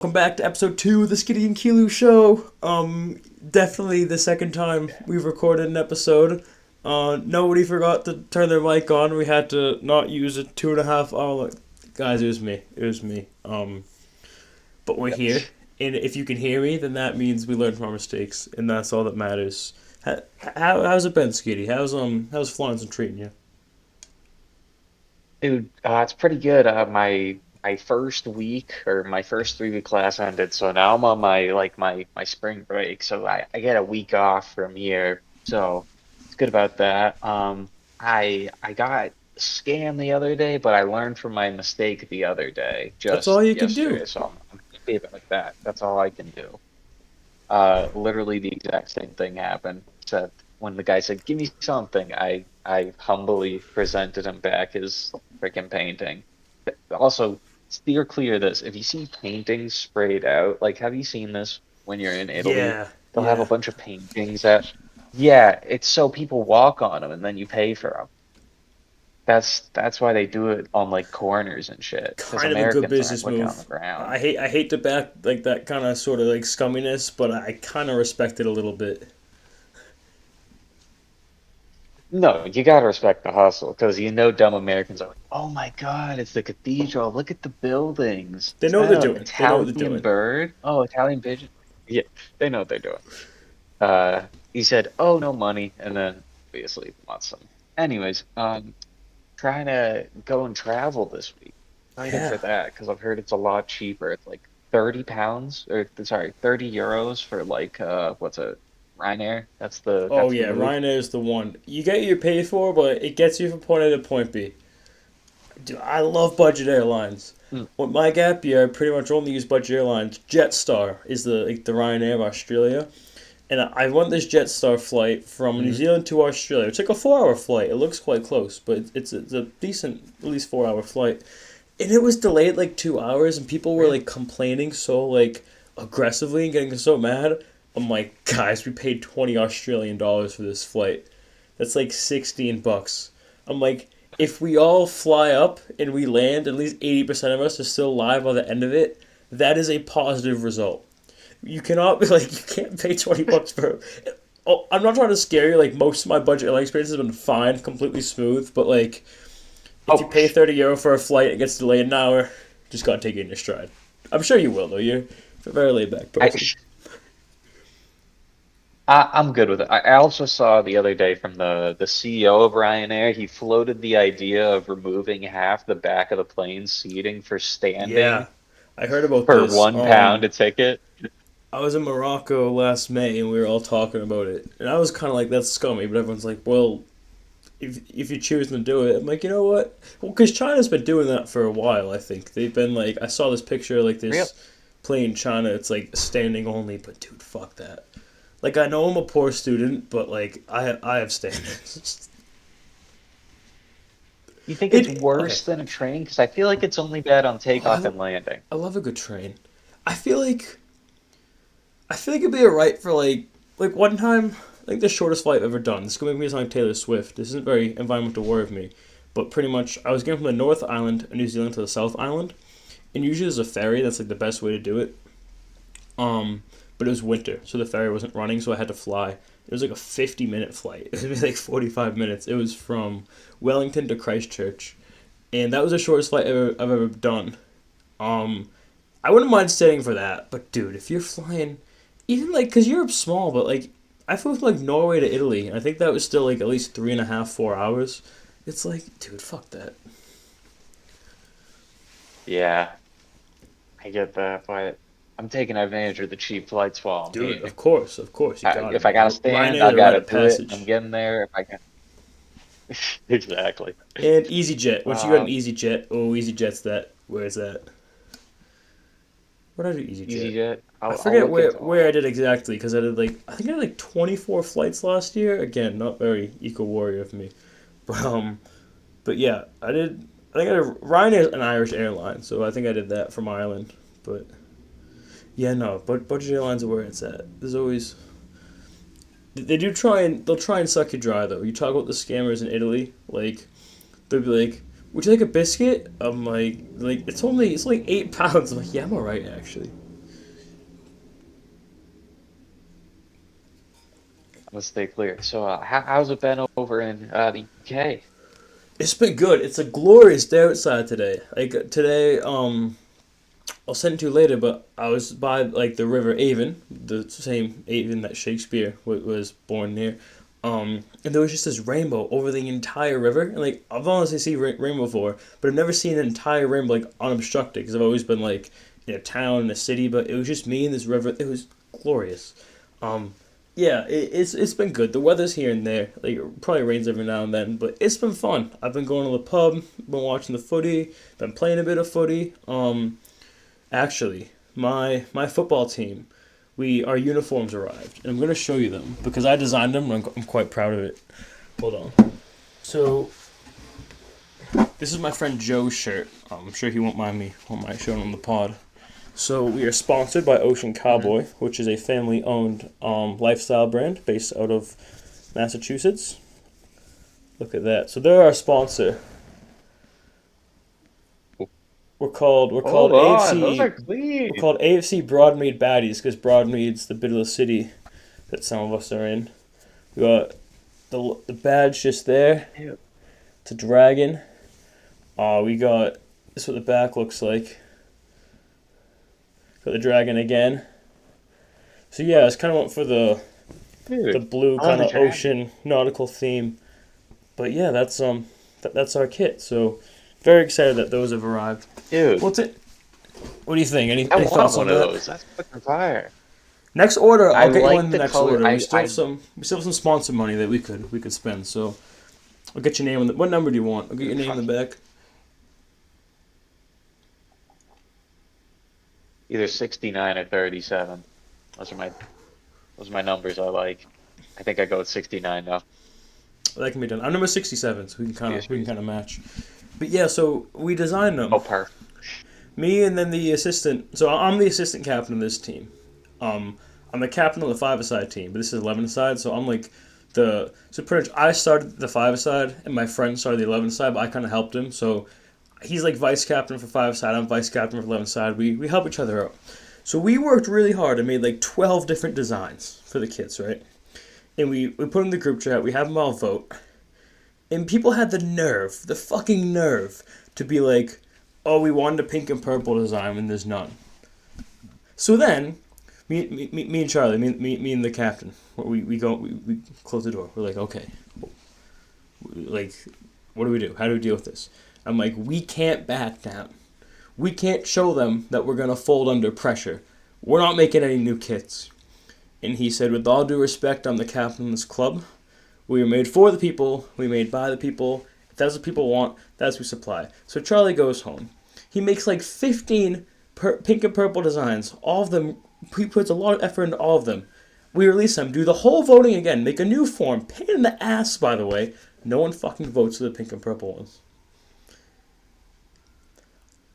Welcome back to episode 2 of the Skiddy and Kelu show. Definitely the second time we've recorded an episode. Nobody forgot to turn their mic on. We had to not use a 2.5 hour. Guys, it was me. It was me. But we're here, Yes. and if you can hear me, then that means we learned from our mistakes, and that's all that matters. How's it been, Skiddy? How's Florence treating you? Dude, it's pretty good. My first week or my first 3 week class ended, so now I'm on my spring break. So I get a week off from here. So it's good about that. I got scammed the other day, but I learned from my mistake the other day, That's all just you can do. yesterday. So I'm happy about that. That's all I can do. Literally the exact same thing happened, except when the guy said, "Give me something," I humbly presented him back his freaking painting. Also, steer clear of this. If you see paintings sprayed out, like have you seen this when you're in Italy? Yeah, They'll have a yeah. bunch of paintings that, yeah, it's so people walk on them and then you pay for them. That's why they do it on like corners and shit, because Kind of a good Americans aren't business looking on the move. ground. I hate to back like that kind of sort of like scumminess, but I kind of respect it a little bit. No, you gotta respect the hustle because you know dumb Americans are like, oh my God, it's the cathedral. Look at the buildings. They Is know what that they're an doing. They know what they're Italian doing. bird? Oh, Italian pigeon. Yeah, they know what they're doing. He said, oh, no money, and then obviously wants some. Anyways, trying to go and travel this week. Excited Yeah. for that because I've heard it's a lot cheaper. It's like 30 pounds or sorry, 30 euros for like what's a Ryanair? Oh That's the yeah, move. Ryanair is the one. You get what you pay for, but it gets you from point A to point B. Dude, I love budget airlines. Mm, With my gap year, I pretty much only use budget airlines. Jetstar is the Ryanair of Australia, and I went this Jetstar flight from New mm, Zealand to Australia. It's like a 4 hour flight. It looks quite close, but it's a decent, at least 4 hour flight. And it was delayed like 2 hours, and people were really? like complaining so like aggressively and getting so mad. I'm like, guys, we paid $20 Australian for this flight. That's like 16 bucks. I'm like, if we all fly up and we land, at least 80% of us are still alive by the end of it. That is a positive result. You cannot be like, you can't pay 20 bucks for. Oh, I'm not trying to scare you. Like most of my budget airline experience has been fine, completely smooth. But like, if you Oh, pay €30 for a flight, it gets delayed an hour. Just gotta take it in your stride. I'm sure you will though. You're a very laid back I, person. I'm good with it. I also saw the other day from the CEO of Ryanair, he floated the idea of removing half the back of the plane seating for Yeah, standing I heard about for this. £1 a ticket. I was in Morocco last May and we were all talking about it, and I was kind of like, "That's scummy," but everyone's like, "Well, if you're choosing to do it," I'm like, you know what? Well, because China's been doing that for a while. I think they've been like, I saw this picture like Real. this plane in China. It's like standing only, but dude, fuck that. Like I know I'm a poor student, but like I have standards. You think it's It okay. worse than a train? Because I feel like it's only bad on Oh, takeoff and landing. I love a good train. I feel like it'd be alright for like one time. Like the shortest flight I've ever done. This is gonna make me sound like Taylor Swift. This isn't very environmental aware of me, but pretty much I was getting from the North Island of New Zealand to the South Island, and usually there's a ferry. That's like the best way to do it. Um, but it was winter, so the ferry wasn't running, so I had to fly. It was like a 50-minute flight. It was like 45 minutes. It was from Wellington to Christchurch, and that was the shortest flight I've ever done. Um, I wouldn't mind staying for that, but dude, if you're flying, even like, cause Europe's small, but like, I flew from like Norway to Italy, and I think that was still like at least 3.5, 4 hours. It's like, dude, fuck that. Yeah, I get that, but I'm taking advantage of the cheap flights while I'm Dude, here. of course, you gotta If I be. gotta stand, Ryanair's I a rite gotta of do it. I'm passage. getting there. If I can. Exactly. And EasyJet. Once you got an Um, EasyJet, oh, EasyJet's that. Where is that? What did I do EasyJet? EasyJet. I I'll forget look into where I all. did exactly because I did like I think I did like 24 flights last year. Again, not very eco warrior of me, but but yeah, I did. I think I did. Ryanair's an Irish airline, so I think I did that from Ireland. But yeah, no, but budget airlines are where it's at. There's always they'll try and suck you dry though. You talk about the scammers in Italy, like they'll be like, "Would you like a biscuit?" I'm like it's only £8. I'm like, yeah, I'm alright actually. let's stay clear. So, how's it been over in the UK? It's been good. It's a glorious day outside today. Like today, I'll send it to you later, but I was by like the River Avon, the same Avon that Shakespeare was born near. And there was just this rainbow over the entire river, and like I've honestly seen rainbow before, but I've never seen an entire rainbow like unobstructed because I've always been like in a town, in a city, but it was just me and this river. It was glorious. Um, yeah, it's been good. The weather's here and there. Like it probably rains every now and then, but it's been fun. I've been going to the pub, been watching the footy, been playing a bit of footy. Actually, my football team, we our uniforms arrived, and I'm gonna show you them because I designed them. And I'm quite proud of it. Hold on. So this is my friend Joe's shirt. I'm sure he won't mind showing him the pod. So we are sponsored by Ocean Hmm. Cowboy, which is a family-owned lifestyle brand based out of Massachusetts. Look at that. So they're our sponsor. We're called Hold on, those are AFC. We're clean. called AFC Broadmead Baddies because Broadmead's the bit of the city that some of us are in. We got the badge just there. Ew. It's a dragon. We got this is what the back looks like. Got the dragon again. So yeah, it's kind of went for the Dude, blue I love kind the of dragon. ocean nautical theme. But yeah, that's our kit. So very excited that those have arrived. Dude, What's it? What do you think? I Any want thoughts on one of that? those. That's fucking fire. Next order, I I'll get you one like in the the next color. order. We still have some sponsor money that we could spend. So I'll get your name on the. What number do you want? I'll get your name in Fuck, the back. either 69 or 37. Those are my those are my numbers I like. I think I go with 69 now. That can be done. I'm number 67, so we can PSPs. kind of match. But yeah, so we designed them. Oh, perfect. Me and then the assistant. So I'm the assistant captain of this team. I'm the captain of the five-a-side team, but this is 11-a-side, so I'm like the. So pretty much I started the five-a-side, and my friend started the 11-a-side, but I kind of helped him. So he's like vice captain for five-a-side, I'm vice captain for 11-a-side. We help each other out. So we worked really hard and made like 12 different designs for the kids, right? And we put them in the group chat, we have them all vote. And people had the fucking nerve, to be like, oh, we wanted a pink and purple design when there's none. So then, me and Charlie, me and the captain, we close the door. We're like, okay, like, what do we do? How do we deal with this? I'm like, we can't back down. We can't show them that we're gonna fold under pressure. We're not making any new kits. And he said, with all due respect, I'm the captain of this club. We were made for the people. We made by the people. If that's what people want, that's what we supply. So Charlie goes home. He makes like 15 pink and purple designs. All of them. He puts a lot of effort into all of them. We release them. Do the whole voting again. Make a new form. Pain in the ass, by the way. No one fucking votes for the pink and purple ones.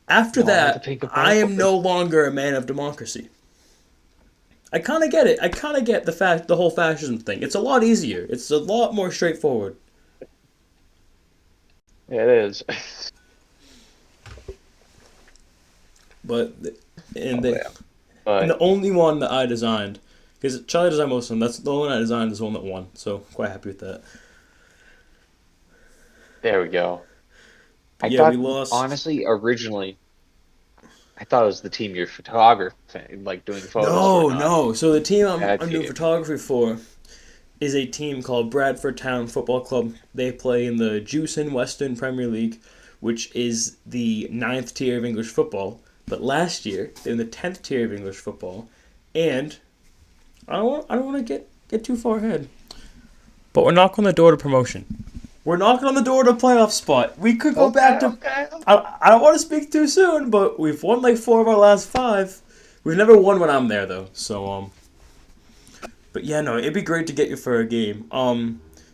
After No, I like the that, pink and I am purple. no longer a man of democracy. I kind of get it. I kind of get the whole fascism thing. It's a lot easier. It's a lot more straightforward. Yeah, it is. But and Oh they man. and But the only one that I designed, because Charlie designed most of them. That's the only one I designed is the one that won. So quite happy with that. there we go. But I yeah, we thought lost. honestly originally I thought it was the team you're photographing, like doing photos for, No, not no. So the team that I'm doing team. photography for is a team called Bradford Town Football Club. They play in the Juicing Western Premier League, which is the ninth tier of English football. But last year they're in the 10th tier of English football, and I don't want to get too far ahead. But we're knocking on the door to promotion. We're knocking on the door to playoff spot. We could go back Okay, to. okay. I don't want to speak too soon, but we've won like 4 of our last 5. We've never won when I'm there though. So but yeah, no, it'd be great to get you for a game.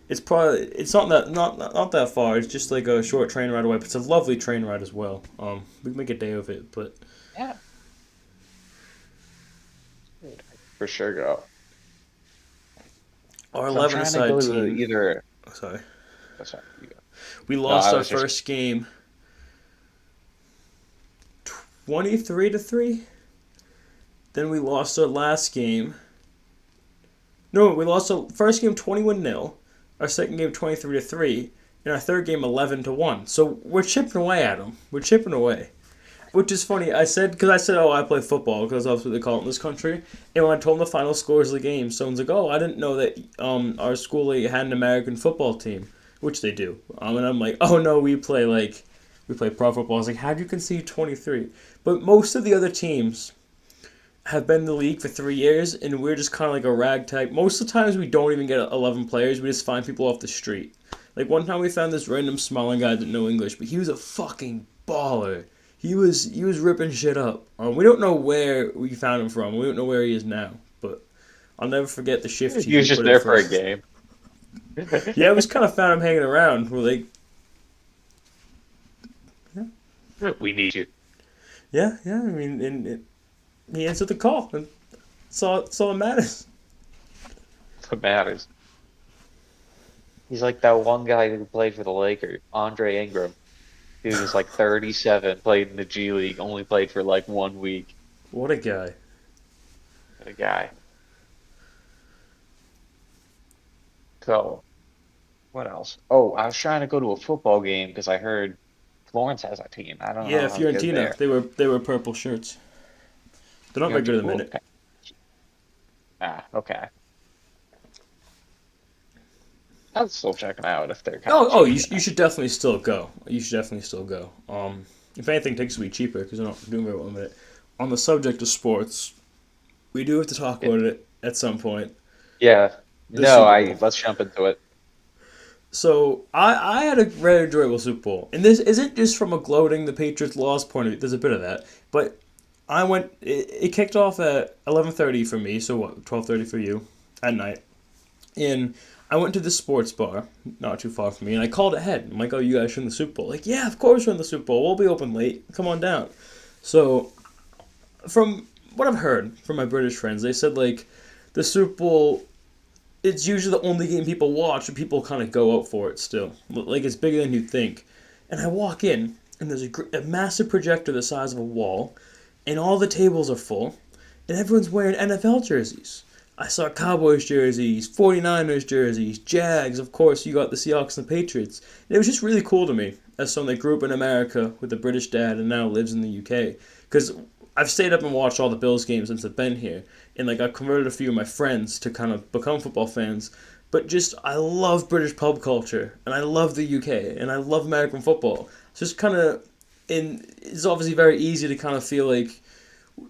It's not that far. It's just like a short train ride away. But it's a lovely train ride as well. We can make a day of it. But Yeah, dude, I for sure go. our So I'm 11 trying to aside go to team. either. Sorry, Oh, sorry, you go. we No, I lost our was just first game 23-3. Then we lost our last game No, we lost the first game 21-0, our second game 23-3, and our third game 11-1. So we're chipping away at them. We're chipping away. Which is funny. I said, oh, I play football because that's what they call it in this country. And when I told them the final scores of the game, someone's like, oh, I didn't know that our school had an American football team, which they do. And I'm like, oh no, we play pro football. I was like, how'd you concede 23? But most of the other teams have been in the league for 3 years, and we're just kind of like a ragtag. Most of the times we don't even get 11 players. We just find people off the street. Like one time we found this random smiling guy that didn't know English, but he was a fucking baller. He was ripping shit up. We don't know where we found him from. We don't know where he is now. But I'll never forget the shift He was he just put in there for for a us. game. Yeah, we just kind of found him hanging around. We're like, yeah, We need you. yeah, yeah. I mean, and he answered the call, and saw it matters. What matters? He's like that one guy who played for the Lakers, Andre Ingram. Dude was like 37, played in the G League, only played for like 1 week. What a guy. What a guy. So, what else? Oh, I was trying to go to a football game because I heard Florence has a team. I don't Yeah, know how good they Fiorentina. are. They were purple shirts. They're not very good at the Ooh, minute. okay. Ah, okay. I'll still check them out if they're kind of Oh, cheap. you should definitely still go. You should definitely still go. If anything, tickets will be cheaper because they're not doing very well in a minute. On the subject of sports, we do have to talk Yeah. about it at some point. Yeah. The No, Super I Bowl. let's jump into it. So I had a very enjoyable Super Bowl, and this isn't just from a gloating the Patriots lost point of view. There's a bit of that, but I went. It kicked off at 11:30 for me. So what? 12:30 for you at night. And I went to this sports bar, not too far from me, and I called ahead. I'm like, oh, you guys are in the Super Bowl. Like, yeah, of course we're in the Super Bowl. We'll be open late. Come on down. So, from what I've heard from my British friends, they said, like, the Super Bowl, it's usually the only game people watch, and people kind of go out for it still. Like, it's bigger than you'd think. And I walk in, and there's a massive projector the size of a wall, and all the tables are full, and everyone's wearing NFL jerseys. I saw Cowboys jerseys, 49ers jerseys, Jags, of course, you got the Seahawks and the Patriots. And it was just really cool to me as someone that grew up in America with a British dad and now lives in the UK. Because I've stayed up and watched all the Bills games since I've been here. And like I've converted a few of my friends to kind of become football fans. But just, I love British pub culture. And I love the UK. And I love American football. It's just kind of, and it's obviously very easy to kind of feel like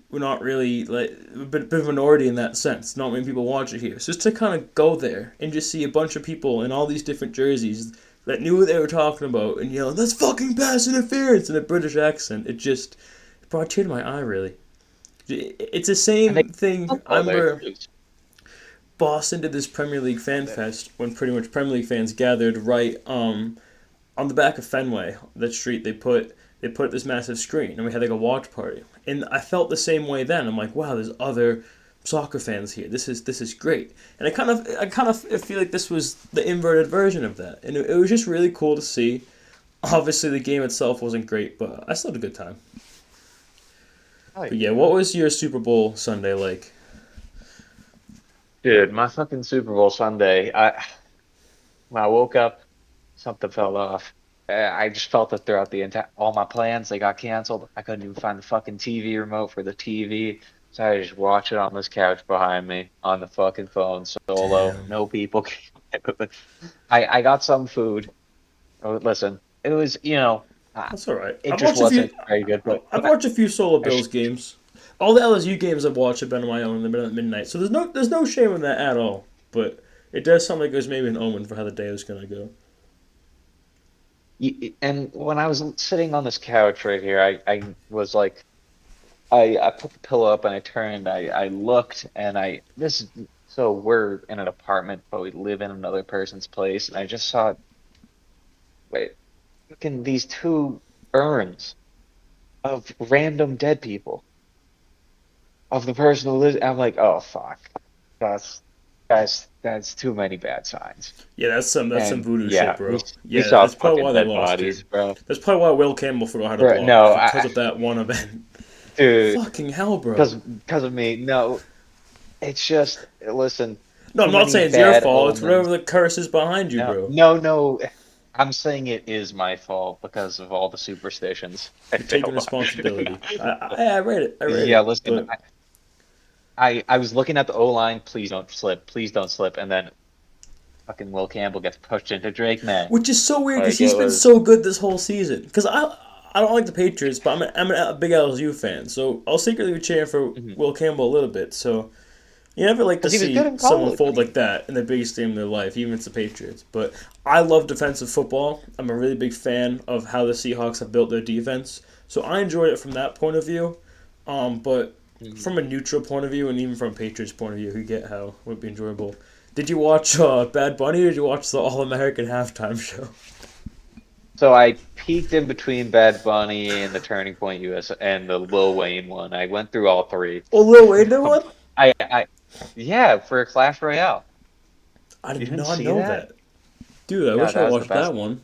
we're not really like bit of a minority in that sense. Not many people watch it here. So just to kind of go there and just see a bunch of people in all these different jerseys that knew what they were talking about and yelling, "That's fucking pass interference" in a British accent. It brought a tear to my eye. Really, it's the And they same thing. I oh, they're remember Boston did this Premier League fan fest when pretty much Premier League fans gathered right on the back of Fenway, that street. They put this massive screen and we had like a watch party. And I felt the same way then. I'm like, wow, there's other soccer fans here. This is great. And I kind of feel like this was the inverted version of that. And it was just really cool to see. Obviously the game itself wasn't great, but I still had a good time. oh, But yeah, yeah. what was your Super Bowl Sunday like? Dude, my fucking Super Bowl Sunday. When I woke up, something fell off. I just felt it throughout the entire all my plans. They got canceled. I couldn't even find the fucking TV remote for the TV. So I just watch it on this couch behind me on the fucking phone solo. Damn. No people. I got some food. Oh, listen, it was That's all right. it just wasn't very good. I've watched a few solo I sh Bills games. All the LSU games I've watched have been on my own in the middle of midnight, so there's no shame in that at all. But it does sound like it was maybe an omen for how the day was gonna go. and when I was sitting on this couch right here, I was like. I put the pillow up and I turned. I looked and I this so we're in an apartment, but we live in another person's place, and I just saw wait, fucking these two urns of random dead people of the person who lives. I'm like, oh fuck, that's that's too many bad signs. Yeah, that's some And voodoo shit, yeah, bro. we Yeah, saw that's probably why fucking they dead lost, dude. bodies, bro. That's probably why Will Campbell forgot how to Bro, block no, because of that one event. dude, Fucking hell, bro. because of me, no. It's just listen. No, I'm too not many saying it's your bad fault. It's whatever omens. the curse is behind you, No, bro. no, no. I'm saying it is my fault because of all the superstitions I You're taking failed responsibility. on. I read it. I read Yeah, it. listen, But I was looking at the O line, please don't slip, please don't slip, and then fucking Will Campbell gets pushed into Drake, man. which is so weird because Like he's it been was. so good this whole season. Because I don't like the Patriots, but I'm a big LSU fan, so I'll secretly be cheering for Mhm. Will Campbell a little bit. So you never like to Because he was good see in someone college. I fold mean, like that in the biggest game of their life, even if it's the Patriots. But I love defensive football. I'm a really big fan of how the Seahawks have built their defense. So I enjoyed it from that point of view. But mhm. from a neutral point of view, and even from a Patriots point of view, you get how it would be enjoyable. Did you watch Bad Bunny or did you watch the All American halftime show? So I peaked in between Bad Bunny and the Turning Point US and the Lil Wayne one. I went through all three. Oh, Lil Wayne did one? I, yeah, for Clash Royale. I You did didn't not see know that? that. Dude, I No, wish I that was the watched that best. one.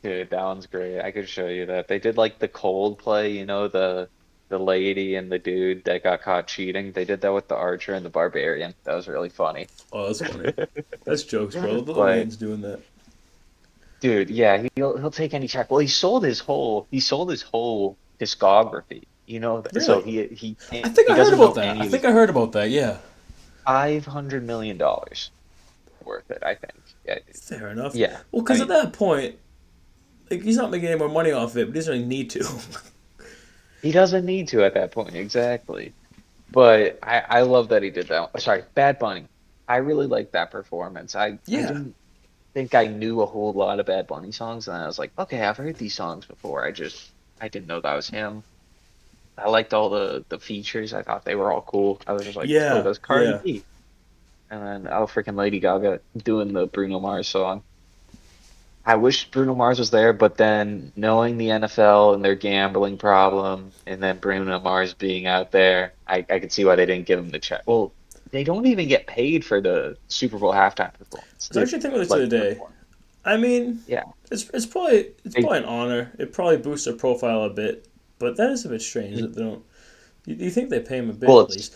Dude, that one's great. I could show you that. They did like the Coldplay, the lady and the dude that got caught cheating. They did that with the Archer and the Barbarian. That was really funny. Oh, that's funny. That's jokes, bro. Lil But Wayne's doing that. dude, yeah, he'll take any check. Well, he sold his whole discography. So Really? I can't, think he I heard doesn't about know that. I any of think his I heard about that, yeah. $500 million worth it, I think. Yeah, Fair enough. yeah. Well, I because at mean, that point, like, he's not making any more money off it, but he doesn't really need to. he doesn't need to at that point, exactly. But I love that he did that. Sorry, Bad Bunny. I really liked that performance. I Yeah. didn't think I knew a whole lot of Bad Bunny songs, and I was like, okay, I've heard these songs before. I didn't know that was him. I liked all the features. I thought they were all cool. I was just like, oh, Yeah, that's Cardi yeah. B. And then oh freaking Lady Gaga doing the Bruno Mars song. I wish Bruno Mars was there, but then knowing the NFL and their gambling problem, and then Bruno Mars being out there, I could see why they didn't give him the check. Well, they don't even get paid for the Super Bowl halftime performance. I was actually thinking about this the Like other day. perform. I mean, Yeah, they it's probably an honor. It probably boosts their profile a bit, but that is a bit strange that they don't. You think they pay him a bit well, at least?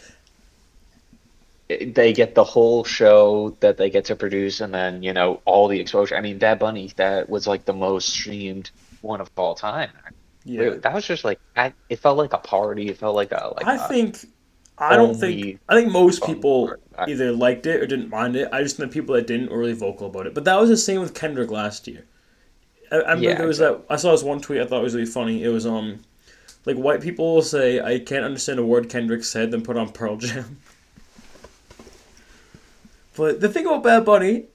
they get the whole show that they get to produce, and then all the exposure. I mean, Bad Bunny, that was like the most streamed one of all time. Yeah. That was just like it felt like a party. It felt like I think I don't think only I think most fun people part. either liked it or didn't mind it. I just think the people that didn't were really vocal about it. But that was the same with Kendrick last year. I remember Yeah, there was that exactly. I saw this one tweet I thought was really funny. It was like white people will say I can't understand a word Kendrick said, then put on Pearl Jam. But the thing about Bad Bunny,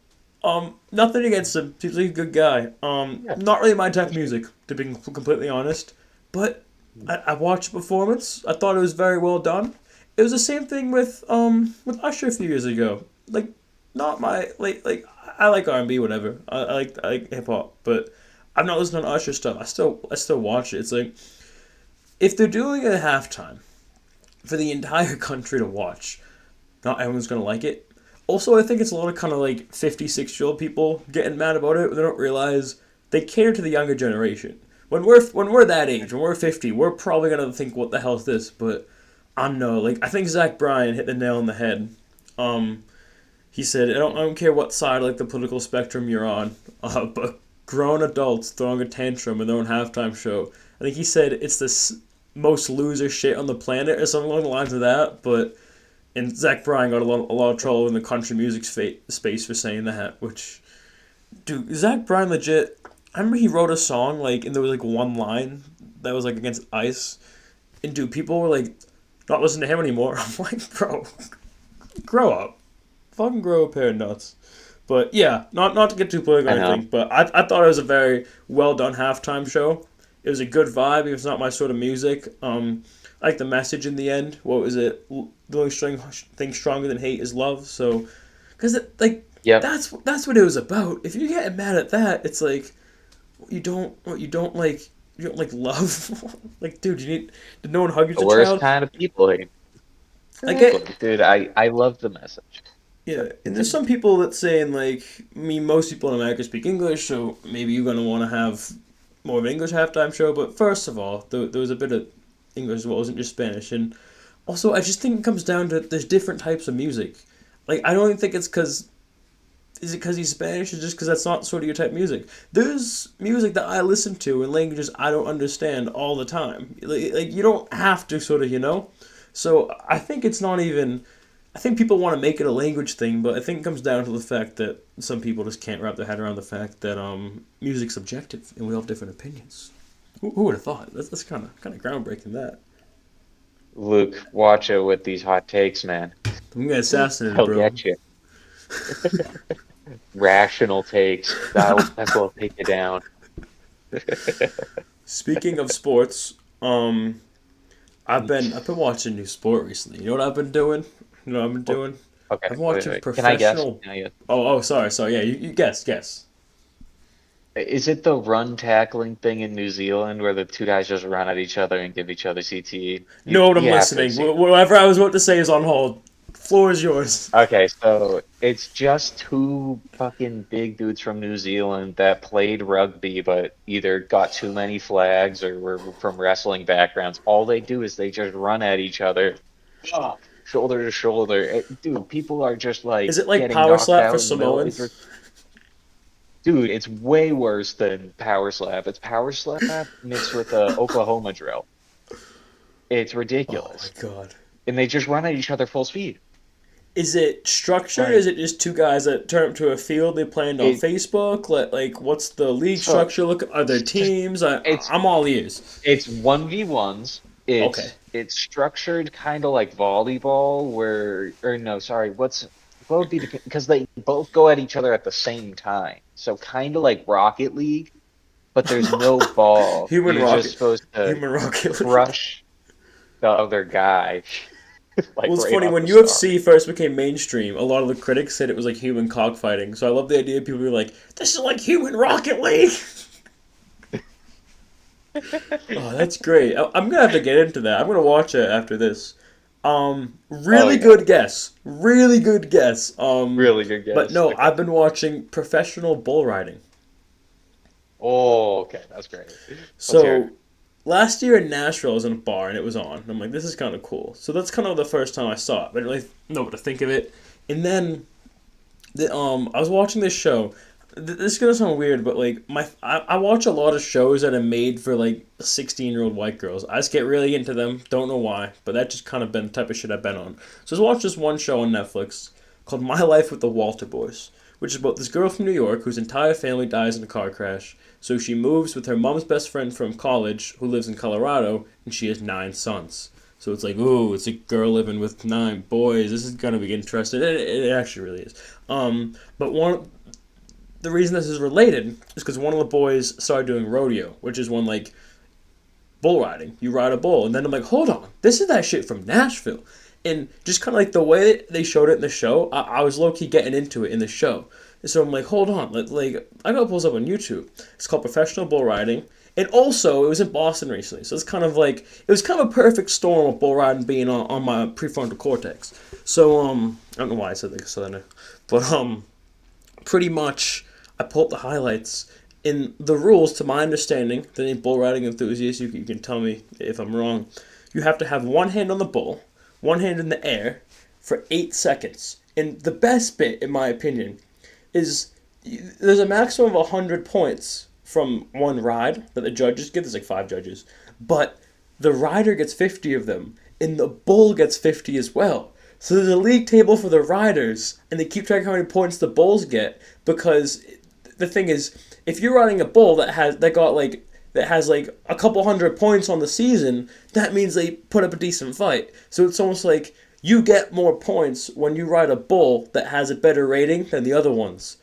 nothing against him. Seems like a good guy. Yeah, Not really my type for of sure. music, to be completely honest. But I watched the performance. I thought it was very well done. It was the same thing with Usher a few years ago. Like, not my like I like R&B, whatever. I like hip hop, but I'm not listening to Usher stuff. I still watch it. It's like if they're doing a halftime for the entire country to watch, not everyone's gonna like it. Also, I think it's a lot of kind of like 56-year-old people getting mad about it. They don't realize they cater to the younger generation. When we're that age, when we're 50, we're probably gonna think, "What the hell is this?" But I don't know. Like I think Zach Bryan hit the nail on the head. Um, he said, "I don't care what side like the political spectrum you're on, but grown adults throwing a tantrum in their own halftime show." I think he said it's the most loser shit on the planet or something along the lines of that. But and Zach Bryan got a lot of trouble in the country music space for saying that, which, dude, Zach Bryan legit. I remember he wrote a song, like, and there was, like, one line that was, like, against Ice. And, dude, people were, like, not listening to him anymore. I'm like, bro, grow up. Fucking grow a pair of nuts. But, yeah, not to get too political I or know. anything, but I thought it was a very well done halftime show. It was a good vibe, even if it's not my sort of music. I like the message in the end. What was it? The only thing stronger than hate is love. So, because like Yep. that's what it was about. If you're getting mad at that, it's like you don't like love. Like, dude, did no one hug you as The a worst child? kind of people hate. I get Exactly. Dude, I love the message. Yeah, But and there's continue. some people that saying like me. Most people in America speak English, so maybe you're gonna want to have more of an English halftime show. But first of all, there was a bit of English as well, it wasn't just Spanish. And also, I just think it comes down to there's different types of music. Like, I don't even think it's because is it because he's Spanish or just because that's not sort of your type of music? There's music that I listen to in languages I don't understand all the time. Like you don't have to sort of, So I think it's not even. I think people want to make it a language thing, but I think it comes down to the fact that some people just can't wrap their head around the fact that music's subjective and we all have different opinions. Who would have thought? That's kind of groundbreaking. That Luke, watch it with these hot takes, man. I'm gonna get assassinated, They'll bro. get you. Rational takes. That's what'll take you down. Speaking of sports, I've been watching new sport recently. You know what I've been doing? You know what I've been Oh, doing? okay, I've been wait, watching wait. Can I guess? professional. Can I guess? Oh, sorry. Yeah, you guess. Is it the run tackling thing in New Zealand where the two guys just run at each other and give each other CTE? You No, I'm you have to have listening. seen it. Whatever I was about to say is on hold. Floor is yours. Okay, so it's just two fucking big dudes from New Zealand that played rugby, but either got too many flags or were from wrestling backgrounds. All they do is they just run at each other, ah, shoulder to shoulder. Dude, people are just Is like it like getting power knocked slap for out in the middle. Samoans? Dude, it's way worse than power slap. It's power slap mixed with a Oklahoma drill. It's Oh my ridiculous, god. and they just run at each other full speed. Is it structured? Like Is it just two guys that turn up to a field they planned on it. Facebook? Like what's the league So structure? Look, are there teams? it's I'm all ears. it's 1v1s. Okay. It's structured kind of like volleyball, where or no, sorry, what would be because they both go at each other at the same time. So kind of like Rocket League, but there's no ball. Human You're just rocket. supposed to Human rocket league. crush the other guy Well, like it's right funny off when the start. UFC first became mainstream. A lot of the critics said it was like human cockfighting. So I love the idea of people being like, "This is like human Rocket League." Oh, that's great. I'm gonna have to get into that. I'm gonna watch it after this. Oh Really yeah, good guess. Really good guess. really good But guess. no, Okay. I've been watching professional bull riding. Oh, okay, that's great. Let's hear it. So last year in Nashville, I was in a bar and it was on. And I'm like, this is kind of cool. So that's kind of the first time I saw it. I didn't really know what to think of it. And then I was watching this show. This is gonna sound weird, but like I watch a lot of shows that are made for like 16-year-old white girls. I just get really into them. Don't know why, but that just kind of been the type of shit I've been on. So I watched this one show on Netflix called My Life with the Walter Boys, which is about this girl from New York whose entire family dies in a car crash. So she moves with her mom's best friend from college, who lives in Colorado, and she has 9 sons. So it's like, ooh, it's a girl living with 9 boys. This is gonna be interesting. It actually really is. But the reason this is related is because one of the boys started doing rodeo, which is one like bull riding. You ride a bull, and then I'm like, hold on, this is that shit from Nashville, and just kind of like the way they showed it in the show, I was low key getting into it in the show. And so I'm like, hold on, like I got pulls up on YouTube. It's called Professional Bull Riding, and also it was in Boston recently, so it's kind of like it was kind of a perfect storm of bull riding being on my prefrontal cortex. So I don't know why I said like a southerner, but pretty much I pull up the highlights. In the rules, to my understanding, the bull riding enthusiast, you can tell me if I'm wrong. You have to have one hand on the bull, one hand in the air, for 8 seconds. And the best bit, in my opinion, is there's a maximum of 100 points from one ride that the judges give. There's like 5 judges. But the rider gets 50 of them, and the bull gets 50 as well. So there's a league table for the riders, and they keep track of how many points the bulls get because the thing is, if you're riding a bull that has like a couple hundred points on the season, that means they put up a decent fight. So it's almost like you get more points when you ride a bull that has a better rating than the other ones.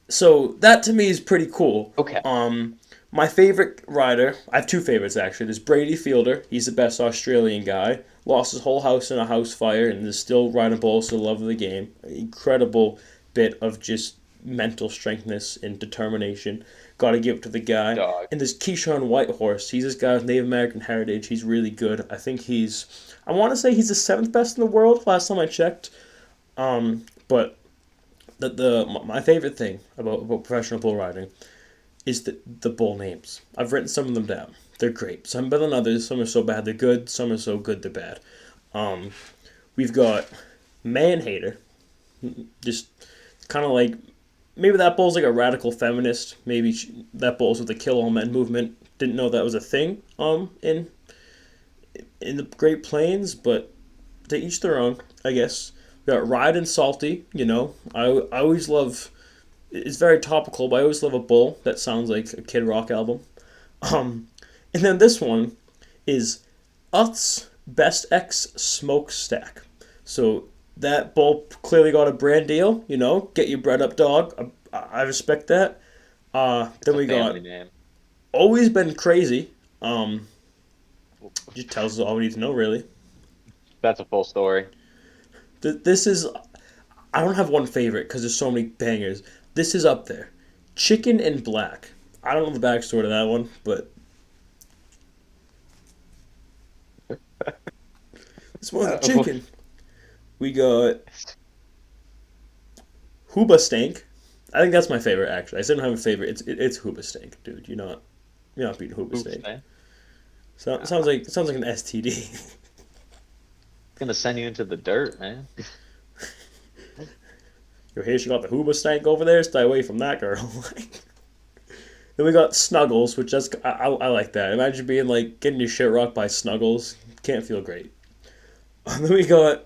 So that to me is pretty cool. Okay. My favorite rider, I have two favorites actually. There's Brady Fielder. He's the best Australian guy. Lost his whole house in a house fire and is still riding bulls to the love of the game. Incredible bit of just mental strengthness and determination. Got to give it to the guy. Dog. And there's Keyshawn Whitehorse. He's this guy with Native American heritage. He's really good. I want to say he's the seventh best in the world. Last time I checked. But my favorite thing about professional bull riding is the bull names. I've written some of them down. They're great. Some better than others. Some are so bad they're good. Some are so good they're bad. We've got Man Hater, Just kind of like maybe that bull's like a radical feminist. Maybe that bull's with the kill all men movement. Didn't know that was a thing in the Great Plains, but to each their own, I guess. We got Ride and Salty. I always love. It's very topical, but I always love a bull that sounds like a Kid Rock album. And then this one is Utz Best X Smokestack. So that bull clearly got a brand deal. Get your bread up, dog. I respect that. It's Then a we got family name. Always Been Crazy. Just tells us all we need to know, really. That's a full story. This is. I don't have one favorite because there's so many bangers. This is up there. Chicken and Black. I don't know the backstory to that one, but this one's chicken. We got Hooba Stank. I think that's my favorite, actually. I still don't have a favorite. It's Hooba Stank, dude. You're not beating Hooba Oops, Stank. man. Sounds like an STD. Gonna send you into the dirt, man. Yo, here she got the Hooba Stank over there. Stay away from that girl. Then we got Snuggles, which I like that. Imagine being like getting your shit rocked by Snuggles. Can't feel great. And then we got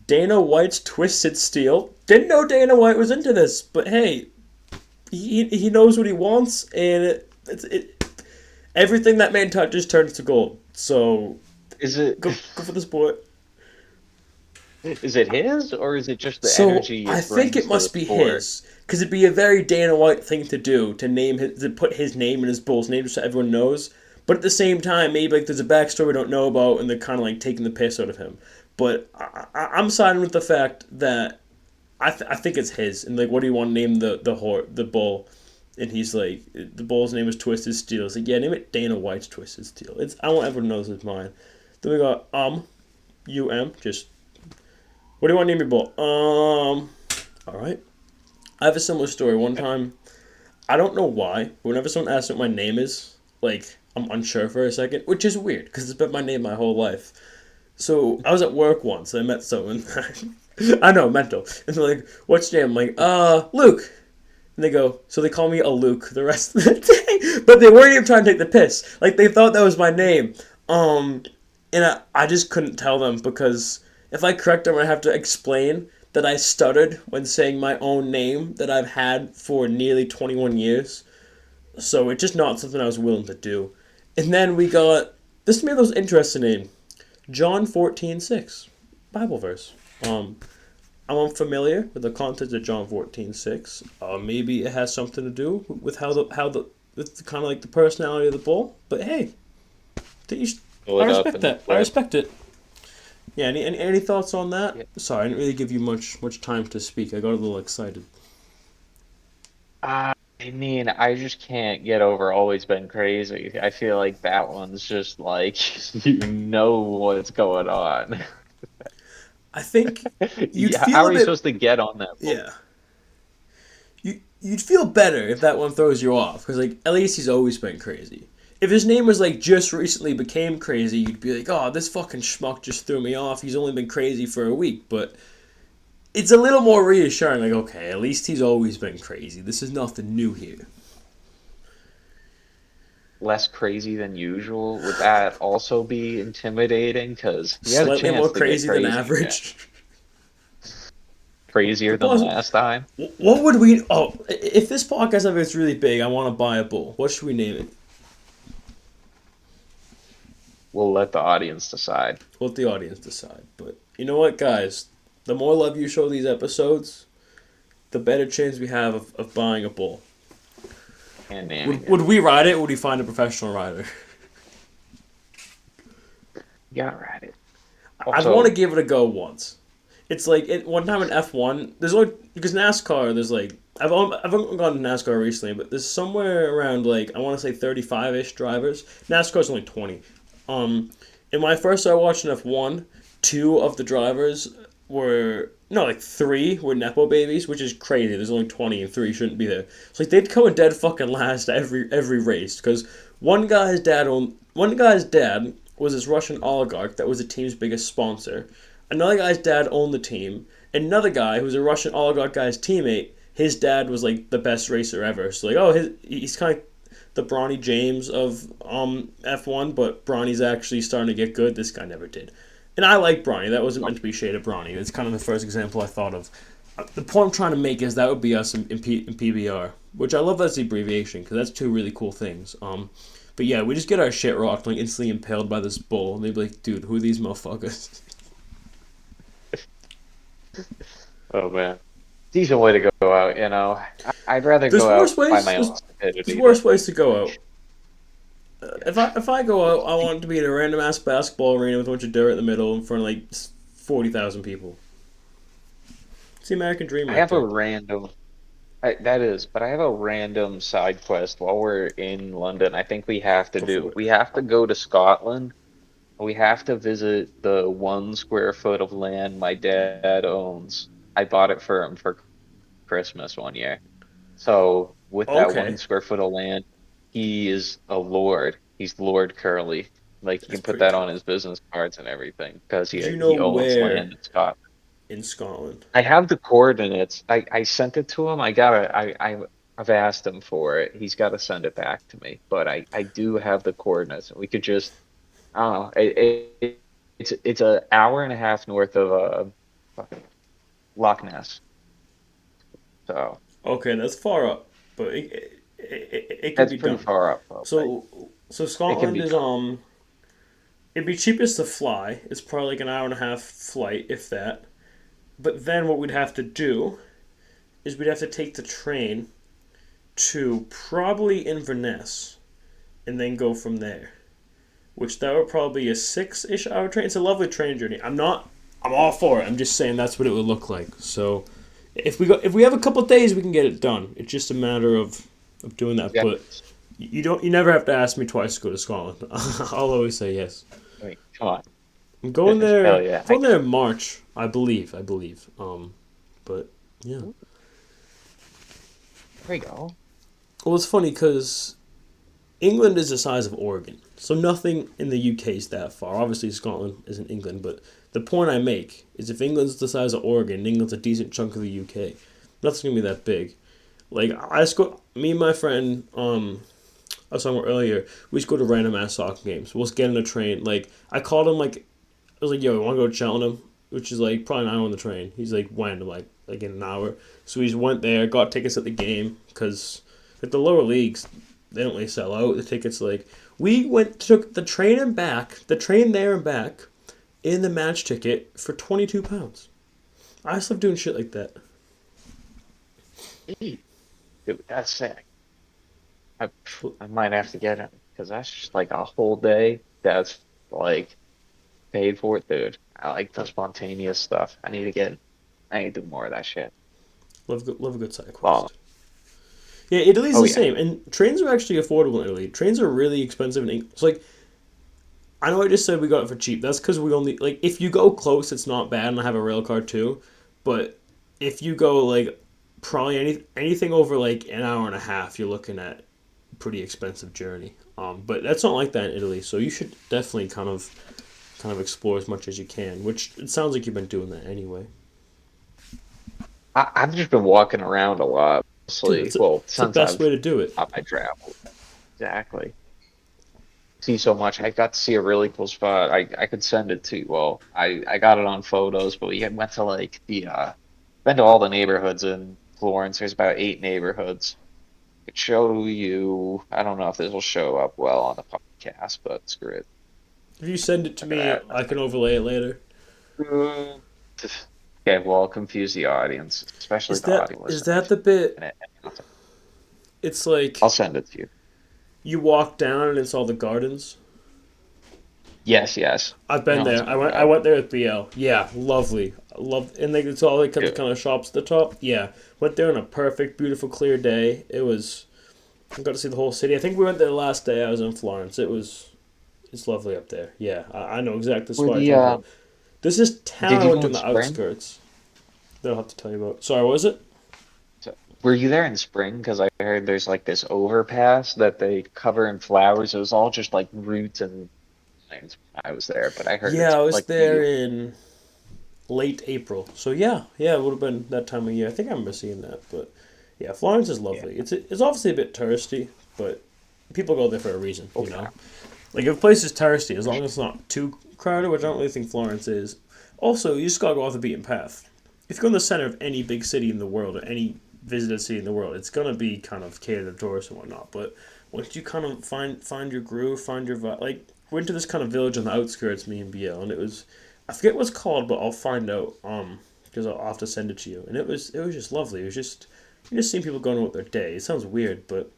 Dana White's Twisted Steel. Didn't know Dana White was into this, but hey, he knows what he wants, and everything that man touches turns to gold. So Is it go for the sport. is it his or is it just the So energy I it think brings it to must the be sport? his, because it'd be a very Dana White thing to do to put his name in his bull's name so everyone knows. But at the same time, maybe like there's a backstory we don't know about, and they're kind of like taking the piss out of him. But I'm siding with the fact that I think it's his. And like, what do you want to name the bull? And he's like, the bull's name is Twisted Steel. It's like, yeah, name it Dana White's Twisted Steel. I want everyone to know this is mine. Then we got just what do you want to name your bull? All right. I have a similar story. One time, I don't know why, but whenever someone asks what my name is, like, I'm unsure for a second, which is weird, because it's been my name my whole life. So, I was at work once, and I met someone. I know, mental. And they're like, what's your name? I'm like, Luke. And they go, so they call me a Luke the rest of the day. But they weren't even trying to take the piss. Like, they thought that was my name. And I just couldn't tell them, because if I correct them, I have to explain that I stuttered when saying my own name that I've had for nearly 21 years. So it's just not something I was willing to do. And then we got, this to me was interesting name, John 14:6, Bible verse. I'm unfamiliar with the content of John 14:6. Maybe it has something to do with with kind of like the personality of the bull. But hey, I respect that. I respect it. Yeah. Any thoughts on that? Yeah. Sorry, I didn't really give you much time to speak. I got a little excited. I mean, I just can't get over Always Been Crazy. I feel like that one's just like you know what's going on. I think you'd Yeah, how feel a are you bit. supposed to get on that boat? Yeah. You'd feel better if that one throws you off, because like at least he's always been crazy. If his name was like just recently became crazy, you'd be like, oh, this fucking schmuck just threw me off. He's only been crazy for a week, but it's a little more reassuring. Like, okay, at least he's always been crazy. This is nothing new here. Less crazy than usual. Would that also be intimidating? Because he had a Slightly more chance to get crazy than crazy again. average. Crazier than Plus, last time. what would we? Oh, if this podcast ever gets really big, I want to buy a bull. What should we name it? We'll let the audience decide. Let the audience decide. But you know what, guys? The more love you show these episodes, the better chance we have of buying a bull. And naming Would we ride it, or would we find a professional rider? it. You gotta ride it. I'd want Also, to give it a go once. It's like one time in F1, there's only because NASCAR. There's like I've only gone to NASCAR recently, but there's somewhere around like I want to say 35-ish drivers. NASCAR's only 20. And when I first started watching F1, two of the drivers were no like three were nepo babies, which is crazy. There's only 20 and three shouldn't be there. So like they'd come in dead fucking last every race because one guy's dad was this Russian oligarch that was the team's biggest sponsor. another guy's dad owned the team. Another guy who's a Russian oligarch guy's teammate, his dad was like the best racer ever. So like, oh, he's kind of the Bronny James of F1, but Bronny's actually starting to get good. This guy never did. And I like Bronny. That wasn't meant to be shade at Bronny. It's kind of the first example I thought of. The point I'm trying to make is that would be us in PBR, which I love that's the abbreviation because that's two really cool things. But yeah, we just get our shit rocked, like instantly impaled by this bull, and they'd be like, "Dude, who are these motherfuckers?" Oh man, decent way to go out. I'd rather There's go worse out by ways. my own There's stupidity than worse ways to go out. yeah. If I go out, I want it to be in a random ass basketball arena with a bunch of dirt in the middle in front of like 40,000 people. It's the American dream I right have a there. random. That is, but I have a random side quest while we're in London. I think we have to Go do. for it. We have to go to Scotland. We have to visit the 1 square foot of land my dad owns. I bought it for him for Christmas one year. So with that one Okay, square foot of land, he is a lord. He's Lord Curly. Like he that's can put pretty that on cool. his business cards and everything because Do you know he owns where land in Scotland. in Scotland? I have the coordinates. I sent it to him. I've asked him for it. He's got to send it back to me. But I do have the coordinates. We could just I don't know. It's an hour and a half north of fucking Loch Ness. So Okay, that's far up, but it can that's be pretty done. far up though. But So it can Scotland be is done. it'd be cheapest to fly. It's probably like an hour and a half flight, if that. But then what we'd have to do is we'd have to take the train to probably Inverness and then go from there. Which that would probably be a 6-ish hour train. It's a lovely train journey. I'm all for it. I'm just saying that's what it would look like. So if we have a couple of days we can get it done. It's just a matter of doing that. Yeah. But you never have to ask me twice to go to Scotland. I'll always say yes. I mean, come on. I'm going Hell there. yeah. Going there in March, I believe. I believe. But yeah. There we go. Well, it's funny because England is the size of Oregon, so nothing in the UK is that far. Obviously, Scotland isn't England, but the point I make is if England's the size of Oregon, England's a decent chunk of the UK. Nothing's gonna be that big. Like I just go, me and my friend, I was talking about earlier. We just go to random ass soccer games. We'll just get in a train. Like I called him, like I was like, "Yo, you want to go to Cheltenham?" Which is like probably an hour on the train. He's like, "When?" I'm like in an hour. So we just went there, got tickets at the game because like the lower leagues, they don't really sell out the tickets. Like we went took the train and back, the train there and back, in the match ticket for £22. I just love doing shit like that. Dude, that's sick. I I might have to get him because that's just like a whole day. That's like paid for it, dude. I like the spontaneous stuff. I need to do more of that shit. Love a good side Well, quest. Yeah, Italy's oh the yeah. same, and trains are actually affordable in Italy. Trains are really expensive in England. It's like I know I just said we got it for cheap. That's because we only like if you go close, it's not bad, and I have a rail card too. But if you go like probably anything over like an hour and a half, you're looking at a pretty expensive journey. But that's not like that in Italy, so you should definitely kind of explore as much as you can. Which it sounds like you've been doing that anyway. I've just been walking around a lot, Dude, mostly. Well, it's the since best way I've to do it. stopped my travel. Exactly. See so much. I got to see a really cool spot. I could send it to you. Well, I got it on photos, but we had went to like the been to all the neighborhoods in Florence. There's about 8 neighborhoods. Could show you. I don't know if this will show up well on the podcast, but screw it. If you send it to Look at me, that. I can overlay it later. Uh, Okay, well, I'll confuse the audience, especially Is the that audio is that listeners. the bit? And It's like I'll send it to you. you walk down and it's all the gardens. Yes, yes. I've You been know what I'm there. I talking went. I about. went there with BL. Yeah, lovely. Love, and like it's all like the Dude, kind of shops at the top. Yeah, went there on a perfect, beautiful, clear day. It was. I got to see the whole city. I think we went there the last day I was in Florence. It was. It's lovely up there. Yeah, I know exactly the were spot you're the talking about. There's this town did I you went go to in in the spring? outskirts that I'll have to tell you about. Sorry, what was it? Were you there in spring? Because I heard there's like this overpass that they cover in flowers. It was all just like roots and things when I was there, but I heard Yeah, it's I was like there beautiful. in. late April. So yeah, it would have been that time of year. I think I remember seeing that. But yeah, Florence is Yeah. lovely. It's obviously a bit touristy, but people go there for a reason. Oh yeah. Like if a place is touristy, as long as it's not too crowded, which I don't really think Florence is. Also, you just gotta go off the beaten path. If you go in the center of any big city in the world or any visited city in the world, it's gonna be kind of catered to tourists and whatnot. But once you kind of find your groove, find your vibe, like we went to this kind of village on the outskirts, me and BL, and it was I forget what it's called, but I'll find out. Because I'll have to send it to you, and it was just lovely. It was just you just seeing people going about their day. It sounds weird, but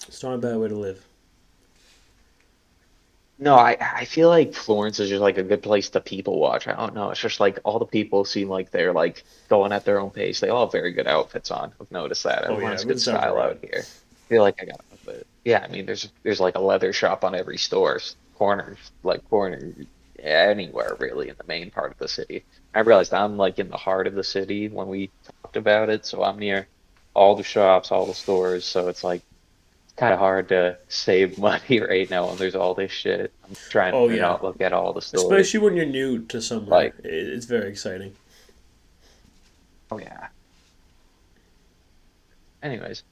it's not a bad way to live. No, I feel like Florence is just like a good place to people watch. I don't know. It's just like all the people seem like they're like going at their own pace. They all have very good outfits on. I've noticed that. Oh Everyone yeah, has good everyone's down for a style out ride. here. I feel like I got but yeah, I mean there's like a leather shop on every store, corner anywhere really in the main part of the city. I realized I'm like in the heart of the city when we talked about it, so I'm near all the shops, all the stores, so it's like kind of hard to save money right now when there's all this shit. I'm trying Oh to yeah, not look at all the stores. especially when you're new to somewhere, Like, it's very exciting. oh yeah. Anyways,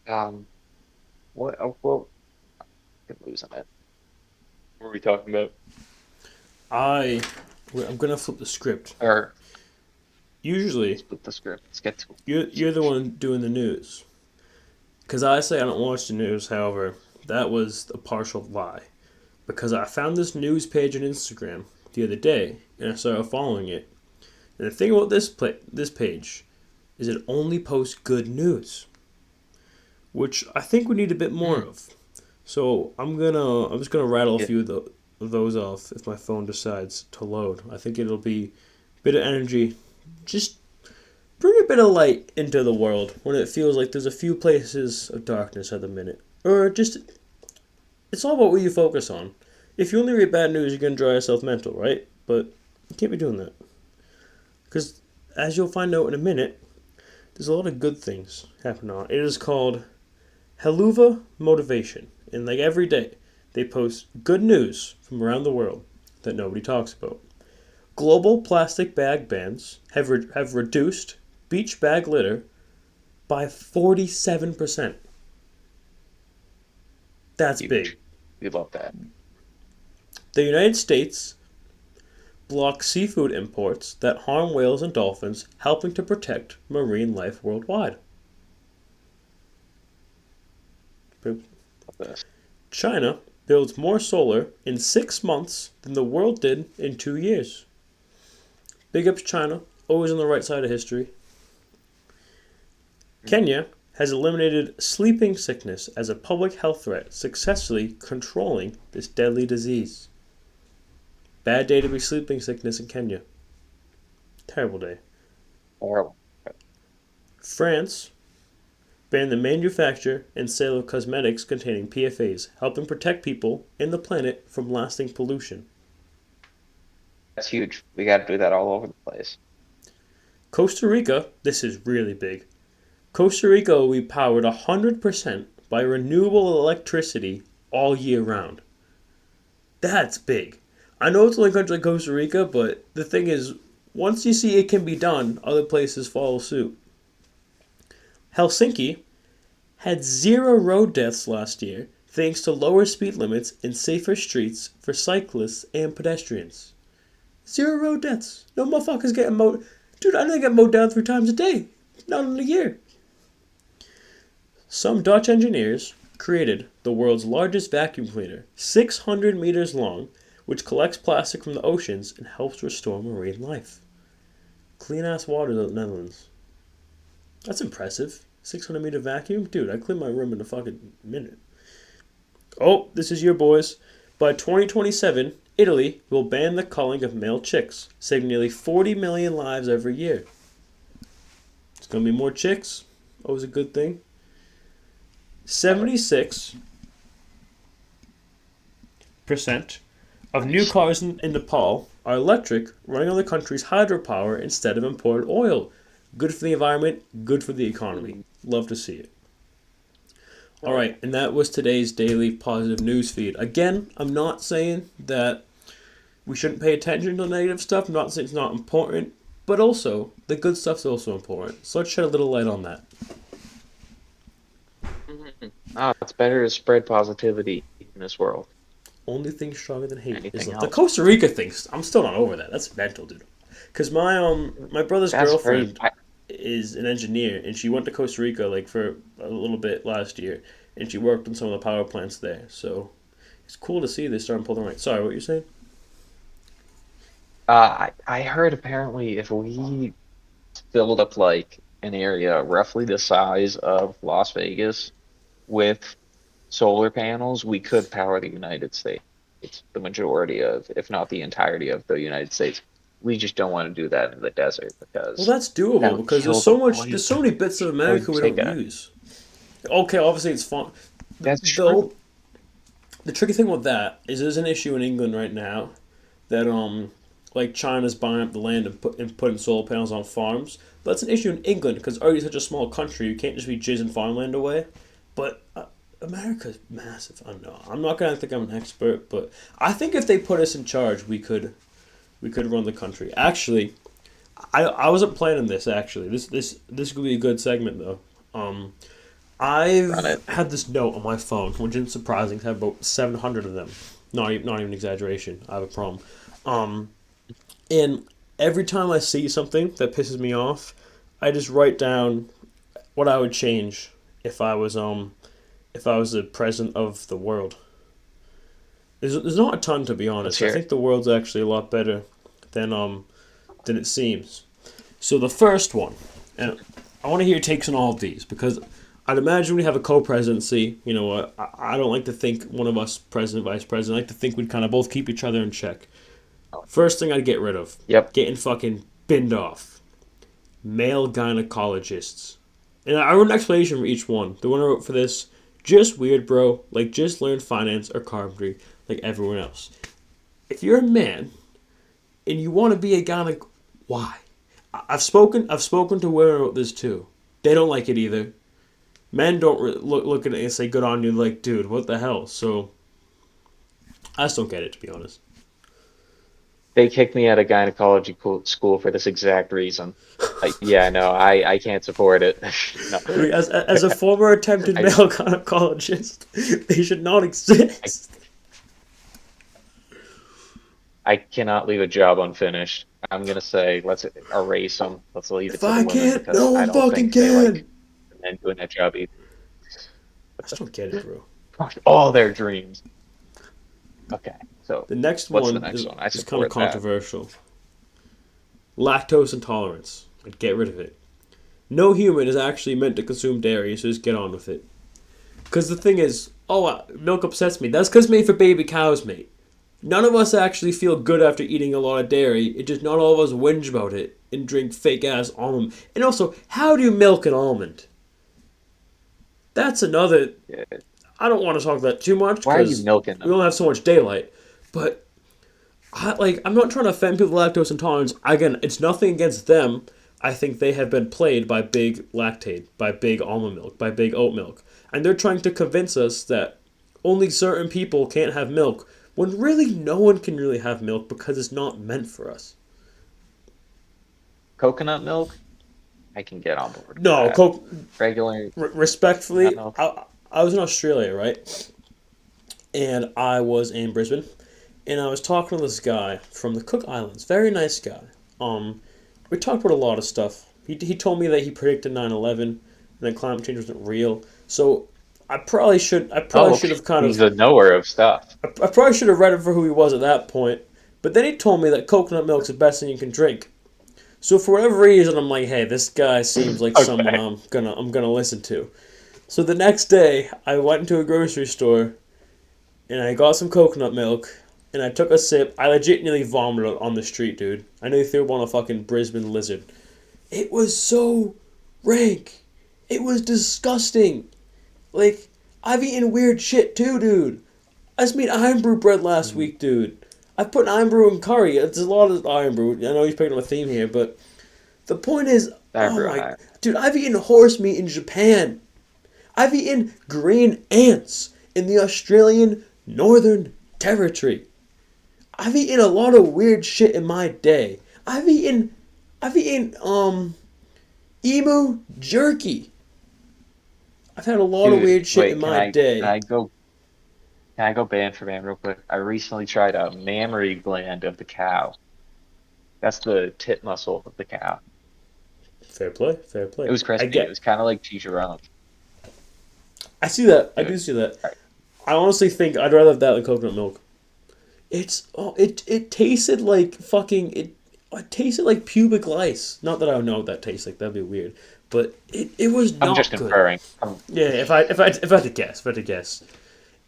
um, well, I'm losing it. What were we talking about? I I'm gonna flip the script. Or Usually, split the script. Let's get to you're the one doing the news. Because I say I don't watch the news. However, that was a partial lie. Because I found this news page on Instagram the other day, and I started following it. And the thing about this page is it only posts good news, which I think we need a bit more it. of. So I'm just gonna rattle a Yeah, few of those off if my phone decides to load. I think it'll be a bit of energy, just bring a bit of light into the world when it feels like there's a few places of darkness at the minute, or just it's all about what you focus on. If you only read bad news, you're gonna drive yourself mental, right? But you can't be doing that because, as you'll find out in a minute, there's a lot of good things happening on. It is called Heluva Motivation, and like every day, they post good news from around the world that nobody talks about. Global plastic bag bans have reduced beach bag litter by 47%. That's big. huge. We love that. The United States blocks seafood imports that harm whales and dolphins, helping to protect marine life worldwide. Love this. China builds more solar in 6 months than the world did in 2 years. Big ups China, always on the right side of history. Kenya has eliminated sleeping sickness as a public health threat, successfully controlling this deadly disease. Bad day to be sleeping sickness in Kenya. Terrible day. Horrible. France banned the manufacture and sale of cosmetics containing PFAs, helping protect people and the planet from lasting pollution. That's huge. We got to do that all over the place. Costa Rica, this is really big. Costa Rica will be powered 100% by renewable electricity all year round. That's big. I know it's only a country like Costa Rica, but the thing is, once you see it can be done, other places follow suit. Helsinki had 0 road deaths last year thanks to lower speed limits and safer streets for cyclists and pedestrians. 0 road deaths. No motherfuckers getting mowed. Dude, I didn't get mowed down 3 times a day. Not in a year. Some Dutch engineers created the world's largest vacuum cleaner, 600 meters long, which collects plastic from the oceans and helps restore marine life. Clean ass water in the Netherlands. That's impressive. 600-meter vacuum? Dude, I clean my room in a fucking minute. Oh, this is your boys. By 2027, Italy will ban the culling of male chicks, saving nearly 40 million lives every year. It's going to be more chicks. Always a good thing. 76% of new Nice. cars in Nepal are electric, running on the country's hydropower instead of imported oil. Good for the environment, good for the economy. Love to see it. All right, and that was today's daily positive news feed. Again, I'm not saying that we shouldn't pay attention to the negative stuff. I'm not saying it's not important, but also the good stuff's also important. So let's shed a little light on that. It's better to spread positivity in this world. Only thing stronger than hate is Anything love. The else? Costa Rica thing, I'm still not over that. That's mental, dude. Because my brother's That's crazy. girlfriend is an engineer, and she went to Costa Rica like for a little bit last year, and she worked on some of the power plants there. So it's cool to see they starting pulling right. Sorry, what you're saying? I heard apparently if we filled up like an area roughly the size of Las Vegas with solar panels, we could power the United States, the majority of, if not the entirety of the United States. We just don't want to do that in the desert Well, because that's that doable would because kill there's the so much. point. There's so many bits of That would America we take don't a. use. Okay, obviously it's fun. That's The true. the tricky thing with that is there's an issue in England right now that like China's buying up the land and putting solar panels on farms. But that's an issue in England because it's already such a small country. You can't just be jizzing farmland away. But America's massive. I know. I'm not gonna think I'm an expert, but I think if they put us in charge, we could run the country. Actually, I wasn't planning this. Actually, this could be a good segment though. Um, Run I've it. had this note on my phone, which isn't surprising. I have about 700 of them. Not even exaggeration. I have a problem. Um, and every time I see something that pisses me off, I just write down what I would change if I was the president of the world. There's not a ton to be Let's honest. I hear think it. the world's actually a lot better than it seems. So the first one, and I want to hear your takes on all of these because I'd imagine we have a co-presidency. You know, I don't like to think one of us president, vice president. I like to think we'd kind of both keep each other in check. First thing I'd get rid of, Yep. getting fucking binned off. Male gynecologists. And I wrote an explanation for each one. The one I wrote for this, just weird, bro. Like, just learn finance or carpentry like everyone else. If you're a man and you want to be a gynecologist, why? I've spoken to women about this too. They don't like it either. Men don't look at it and say good on you. Like, dude, what the hell? So I just don't get it, to be honest. They kicked me out of gynecology school for this exact reason. Yeah, no, I can't support it. No, As a former attempted I, male gynecologist, they should not I exist. I cannot leave a job unfinished. I'm gonna say let's erase them. Let's leave it If to the I women can't, because no I one don't fucking think they like can. the men doing that job either. I just don't get it, bro. All their dreams. Okay, so The next what's the one next is, one? I is kind of support that. controversial. Lactose intolerance. Like, get rid of it. No human is actually meant to consume dairy, so just get on with it. Because the thing is, milk upsets me. That's because it's made for baby cows, mate. None of us actually feel good after eating a lot of dairy. It just not all of us whinge about it and drink fake ass almond. And also, how do you milk an almond? That's another. Yeah. I don't want to talk about that too much Why are you because milking we them? don't have so much daylight. But I'm not trying to offend people with lactose intolerance. Again, it's nothing against them. I think they have been played by big lactate, by big almond milk, by big oat milk. And they're trying to convince us that only certain people can't have milk when really no one can really have milk because it's not meant for us. Coconut milk? I can get on board with No, that. Coke, Regular respectfully, nut milk? I was in Australia, right? And I was in Brisbane. And I was talking to this guy from the Cook Islands. Very nice guy. We talked about a lot of stuff. He told me that he predicted 9/11 and that climate change wasn't real. So I probably Oh, should have kind he's of a knower of stuff. I probably should have read him for who he was at that point. But then he told me that coconut milk's the best thing you can drink. So for whatever reason, I'm like, hey, this guy seems like someone Okay. I'm gonna listen to. So the next day, I went into a grocery store and I got some coconut milk and I took a sip. I legit nearly vomited on the street, dude. I nearly threw up on a fucking Brisbane lizard. It was so rank. It was disgusting. Like, I've eaten weird shit too, dude. I just made iron brew bread last week, dude. I put iron brew in curry. It's a lot of iron brew. I know he's picking up a theme here, but the point is, oh my, Eyebrow. dude, I've eaten horse meat in Japan. I've eaten green ants in the Australian Northern Territory. I've eaten a lot of weird shit in my day. I've eaten emu jerky. I've had a lot of Dude, weird shit in wait, can my I can day. I go can I go band for band real quick? I recently tried a mammary gland of the cow. That's the tit muscle of the cow. Fair play, fair It play. was I crispy. It get, was kind of like chicharron, I see that. I do dude. see that. All right. I honestly think I'd rather have that than coconut milk. It tasted like fucking it tasted like pubic lice. Not that I would know what that tastes like. That'd be weird. But it was I'm just not good. conferring. Yeah, if I had to guess,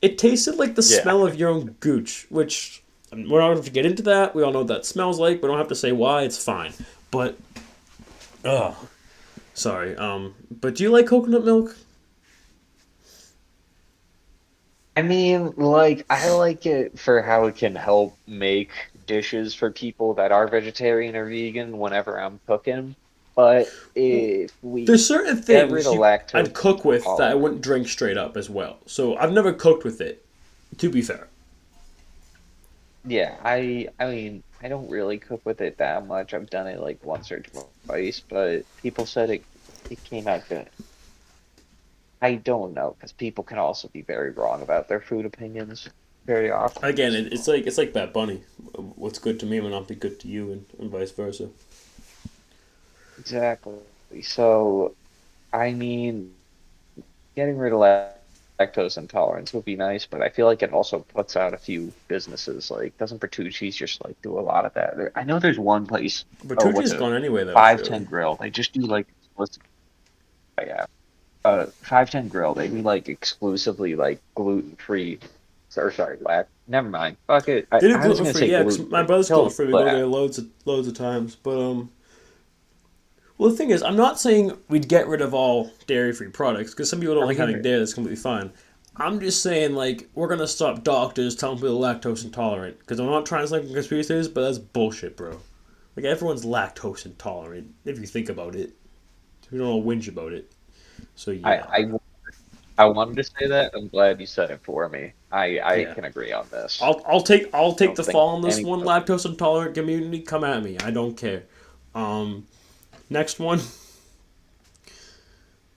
it tasted like the Yeah. smell of your own gooch, which we're not going to get into that. We all know what that smells like. We don't have to say why. It's fine. But oh, sorry. But do you like coconut milk? I mean, like, I like it for how it can help make dishes for people that are vegetarian or vegan whenever I'm cooking. But if we There's certain get rid things of I'd lactose cook with that I intolerance, wouldn't drink straight up as well. So I've never cooked with it. To be fair. yeah, I mean, I don't really cook with it that much. I've done it like once or twice, but people said it came out good. I don't know, because people can also be very wrong about their food opinions very often. Again, it's like Bad Bunny. What's good to me will not be good to you, and vice versa. Exactly. So, I mean, getting rid of lactose intolerance would be nice, but I feel like it also puts out a few businesses. Like, doesn't Bertucci's just like do a lot of that? I know there's one place. But Oh, what's Tucci's it? gone anyway, though. 510 Surely. Grill. They just do like yeah. 510 Grill. They do like exclusively like gluten-free. Or sorry, never mind. Fuck it. I, They do I was gluten gonna free, say yeah. 'Cause my gluten-free. brother's gluten Totally free. We go blah. there loads of times. But well, the thing is, I'm not saying we'd get rid of all dairy free products because some people don't I'm like having here. dairy. That's completely fine. I'm just saying, like, we're gonna stop doctors telling people lactose intolerant because I'm not trying to sound conspiracy theories, but that's bullshit, bro. Like everyone's lactose intolerant if you think about it. We don't all whinge about it. So I, yeah, I I wanted to say that. I'm glad you said it for me. I yeah. can agree on this. I I'll take don't the think fall on this any. one. Lactose intolerant community, come at me. I don't care. Um, Next one,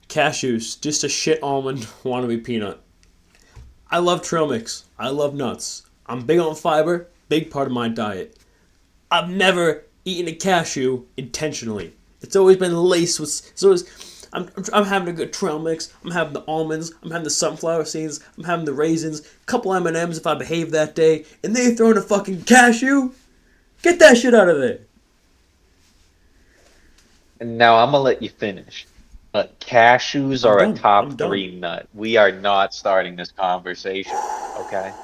cashews. Just a shit almond wannabe peanut. I love trail mix. I love nuts. I'm big on fiber. Big part of my diet. I've never eaten a cashew intentionally. It's always been laced with. It's always. I'm having a good trail mix. I'm having the almonds. I'm having the sunflower seeds. I'm having the raisins. Couple M&Ms if I behave that day. And they throw in a fucking cashew. Get that shit out of there. And now I'm gonna let you finish. But cashews I'm are a done. I'm top done. three nut. We are not starting this conversation. Okay?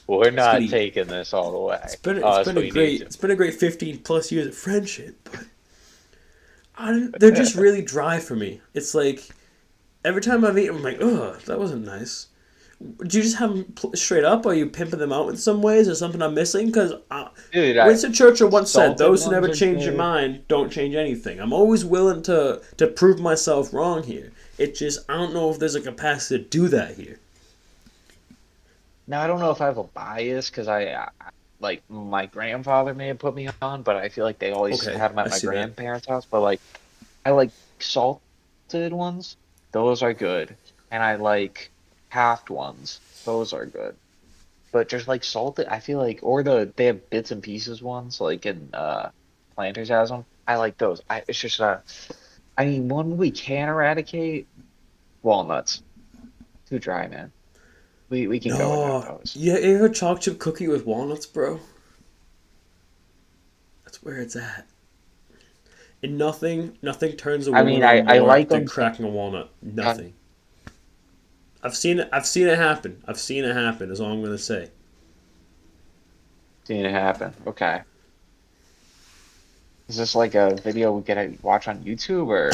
We're not Skiddy. taking this all the It's way. been it's Unless been a we need great to. it's been a great 15 plus years of friendship, but they're just really dry for me. It's like every time I've eaten, I'm like, ugh, that wasn't nice. Do you just have them straight up, or are you pimping them out in some ways, or something I'm missing? Because Dude, Winston Churchill once said, salted "Those who ones never are change their good. mind don't change anything." I'm always willing to prove myself wrong here. It just I don't know if there's a capacity to do that here. Now I don't know if I have a bias because like my grandfather may have put me on, but I feel like they always Okay, had them I at my see that. grandparents' house. But like I like salted ones. Those are good. And I like halved ones. Those are good. But just like salted, I feel like or they have bits and pieces ones like in Planters has them. I like those. It's just I mean one we can eradicate walnuts. Too dry, man. We can go without No, those. yeah, you ever chocolate chip cookie with walnuts, bro? That's where it's at. And nothing turns a I woman mean on I more like than them. cracking a walnut. Uh, Nothing. I've seen it happen. I've seen it happen. Is all I'm gonna say. Seeing it happen. Okay. Is this like a video we get to watch on YouTube or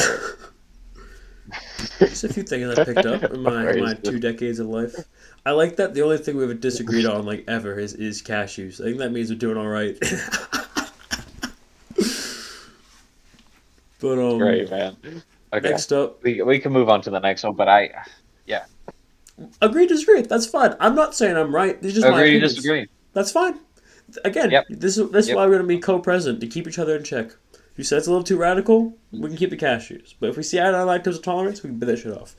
Just a few things I picked up in my or is my this 2 decades of life. I like that the only thing we've disagreed on like ever is cashews. I think that means we're doing all right. But great, man? Okay. next up, We can move on to the next one, but yeah, agree to disagree. That's fine. I'm not saying I'm right. These are just my agree to opinions. disagree. That's fine. Again, Yep. this is Yep. why we're gonna be co-present to keep each other in check. If you said it's a little too radical, we can keep the cashews. But if we see eye to eye lactose tolerance, we can bit that shit off.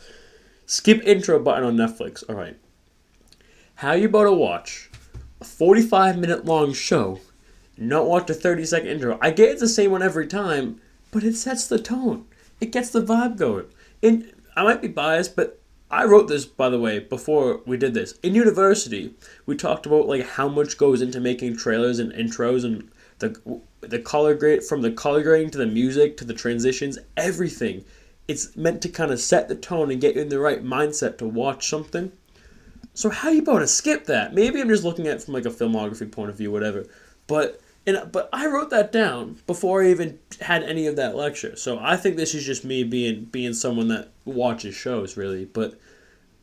Skip intro button on Netflix. All right. How you about to watch a 45-minute long show, not watch a 30-second intro? I get it's the same one every time, but it sets the tone. It gets the vibe going. And I might be biased, but I wrote this, by the way, before we did this. In university, we talked about like how much goes into making trailers and intros and the color grade, from the color grading to the music to the transitions, everything. It's meant to kind of set the tone and get you in the right mindset to watch something. So how you about to skip that? Maybe I'm just looking at it from like a filmography point of view, whatever. But I wrote that down before I even had any of that lecture. So I think this is just me being someone that watches shows, really. But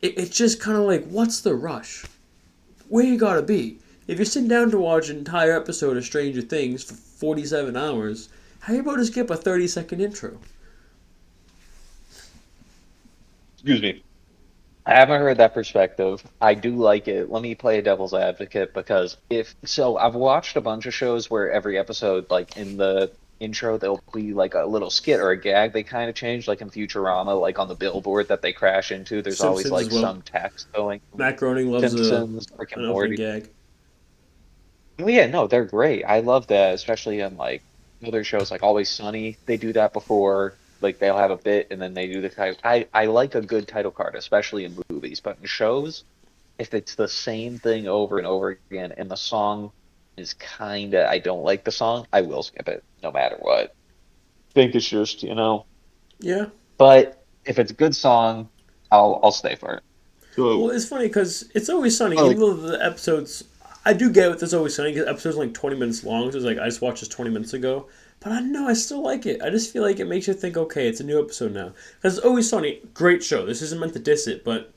it's just kind of like, what's the rush? Where you gotta be? If you're sitting down to watch an entire episode of Stranger Things for 47 hours, how you about to skip a 30-second intro? Excuse me. I haven't heard that perspective. I do like it. Let me play a devil's advocate because if so, I've watched a bunch of shows where every episode, like in the intro, there'll be like a little skit or a gag they kind of change, like in Futurama, like on the billboard that they crash into, there's always Simpsons as like well. some text going. Matt Groening loves Simpsons, Rick an and opening Morty. gag. Oh yeah, no, they're great. I love that, especially in like other shows like Always Sunny. They do that before, like they'll have a bit and then they do the title. I like a good title card, especially in movies, but in shows, if it's the same thing over and over again and the song is kinda, I don't like the song, I will skip it no matter what. Think it's just, Yeah. but if it's a good song, I'll stay for it. Well, So, it's funny because it's Always Sunny, I even like though the episodes, I do get with this Always Sunny because episodes are like 20 minutes long. So it's like I just watched this 20 minutes ago, but I don't know, I still like it. I just feel like it makes you think, okay, it's a new episode now. Because Always Sunny, great show. This isn't meant to diss it, but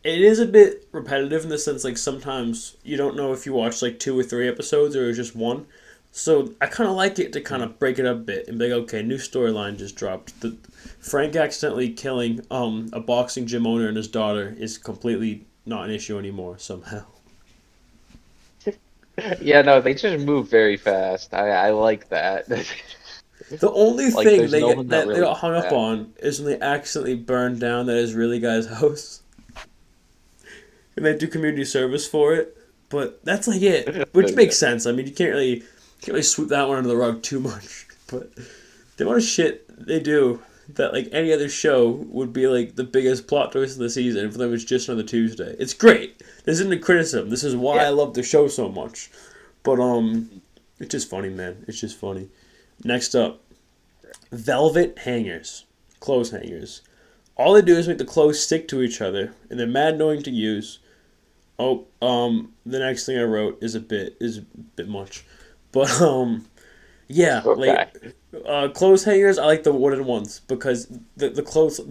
it is a bit repetitive in the sense like sometimes you don't know if you watch like 2 or 3 episodes or just one. So I kind of like it to kind of break it up a bit and be like, okay, new storyline just dropped. The Frank accidentally killing a boxing gym owner and his daughter is completely not an issue anymore somehow. yeah, no, they just move very fast. I like that. The only Like thing there's no one that they really got does hung up that. on is when they accidentally burned down that Israeli guy's house and they do community service for it. But that's like it, which Yeah. makes sense. I mean, you can't really sweep that one under the rug too much. But the amount of shit they do that like any other show would be like the biggest plot twist of the season. For them, it's just another Tuesday. It's great. This isn't a criticism. This is why Yeah. I love the show so much. But it's just funny, man. It's just funny. Next up, velvet hangers, clothes hangers. All they do is make the clothes stick to each other, and they're mad annoying to use. Oh, the next thing I wrote is a bit much, but yeah, Okay. like clothes hangers. I like the wooden ones because the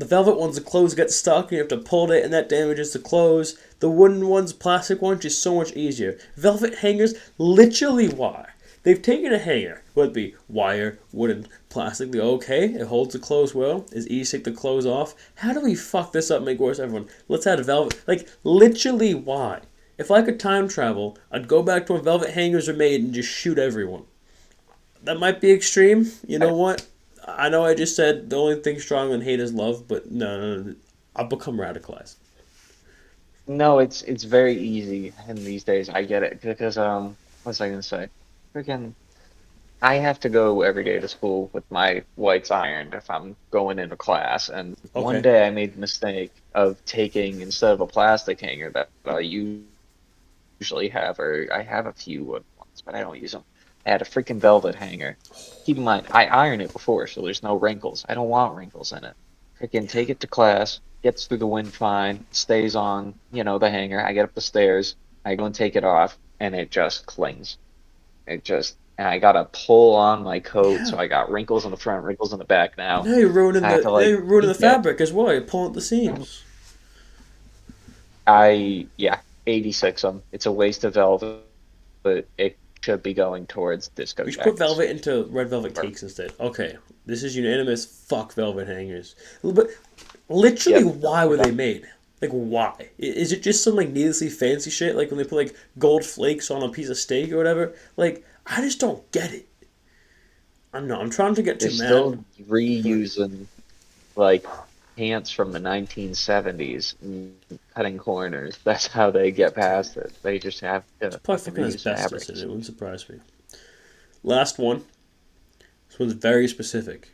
velvet ones, the clothes get stuck and you have to pull it, and that damages the clothes. The wooden ones, plastic ones, just so much easier. Velvet hangers, literally why? They've taken a hanger, whether it be wire, wooden, plastic. They go, okay, it holds the clothes well. It's easy to take the clothes off. How do we fuck this up and make it worse for everyone? Let's add a velvet. Like, literally, why? If I could time travel, I'd go back to when velvet hangers are made and just shoot everyone. That might be extreme. You know what? I know I just said the only thing stronger than hate is love, but no, no, no. I've become radicalized. No, it's very easy in these days. I get it because what's I gonna say? Freaking, I have to go every day to school with my whites ironed if I'm going into class. And one Okay. day I made the mistake of taking instead of a plastic hanger that I usually have, or I have a few wood ones, but I don't use them. I had a freaking velvet hanger. Keep in mind, I ironed it before, so there's no wrinkles. I don't want wrinkles in it. Freaking take it to class, gets through the wind fine, stays on, the hanger. I get up the stairs, I go and take it off, and it just clings. And I gotta pull on my coat, Yeah. so I got wrinkles in the front, wrinkles in the back now. I have to Now like you're ruining the heat that. fabric as well. You're pulling at the seams. Yeah, 86 them. It's a waste of velvet, but it should be going towards disco We should put jackets. velvet into red velvet cakes instead. Okay, this is unanimous. Fuck velvet hangers. But literally, Yep. why were Okay. they made? Like, why? Is it just some like needlessly fancy shit? Like when they put like gold flakes on a piece of steak or whatever? Like, I just don't get it. I don't know. I'm trying to get They're too mad, still but reusing like pants from the 1970s, cutting corners. That's how they get past it. They just have it's to probably fucking fucking reuse asbestos in it. fabrics. It wouldn't surprise me. Last one. This one's very specific,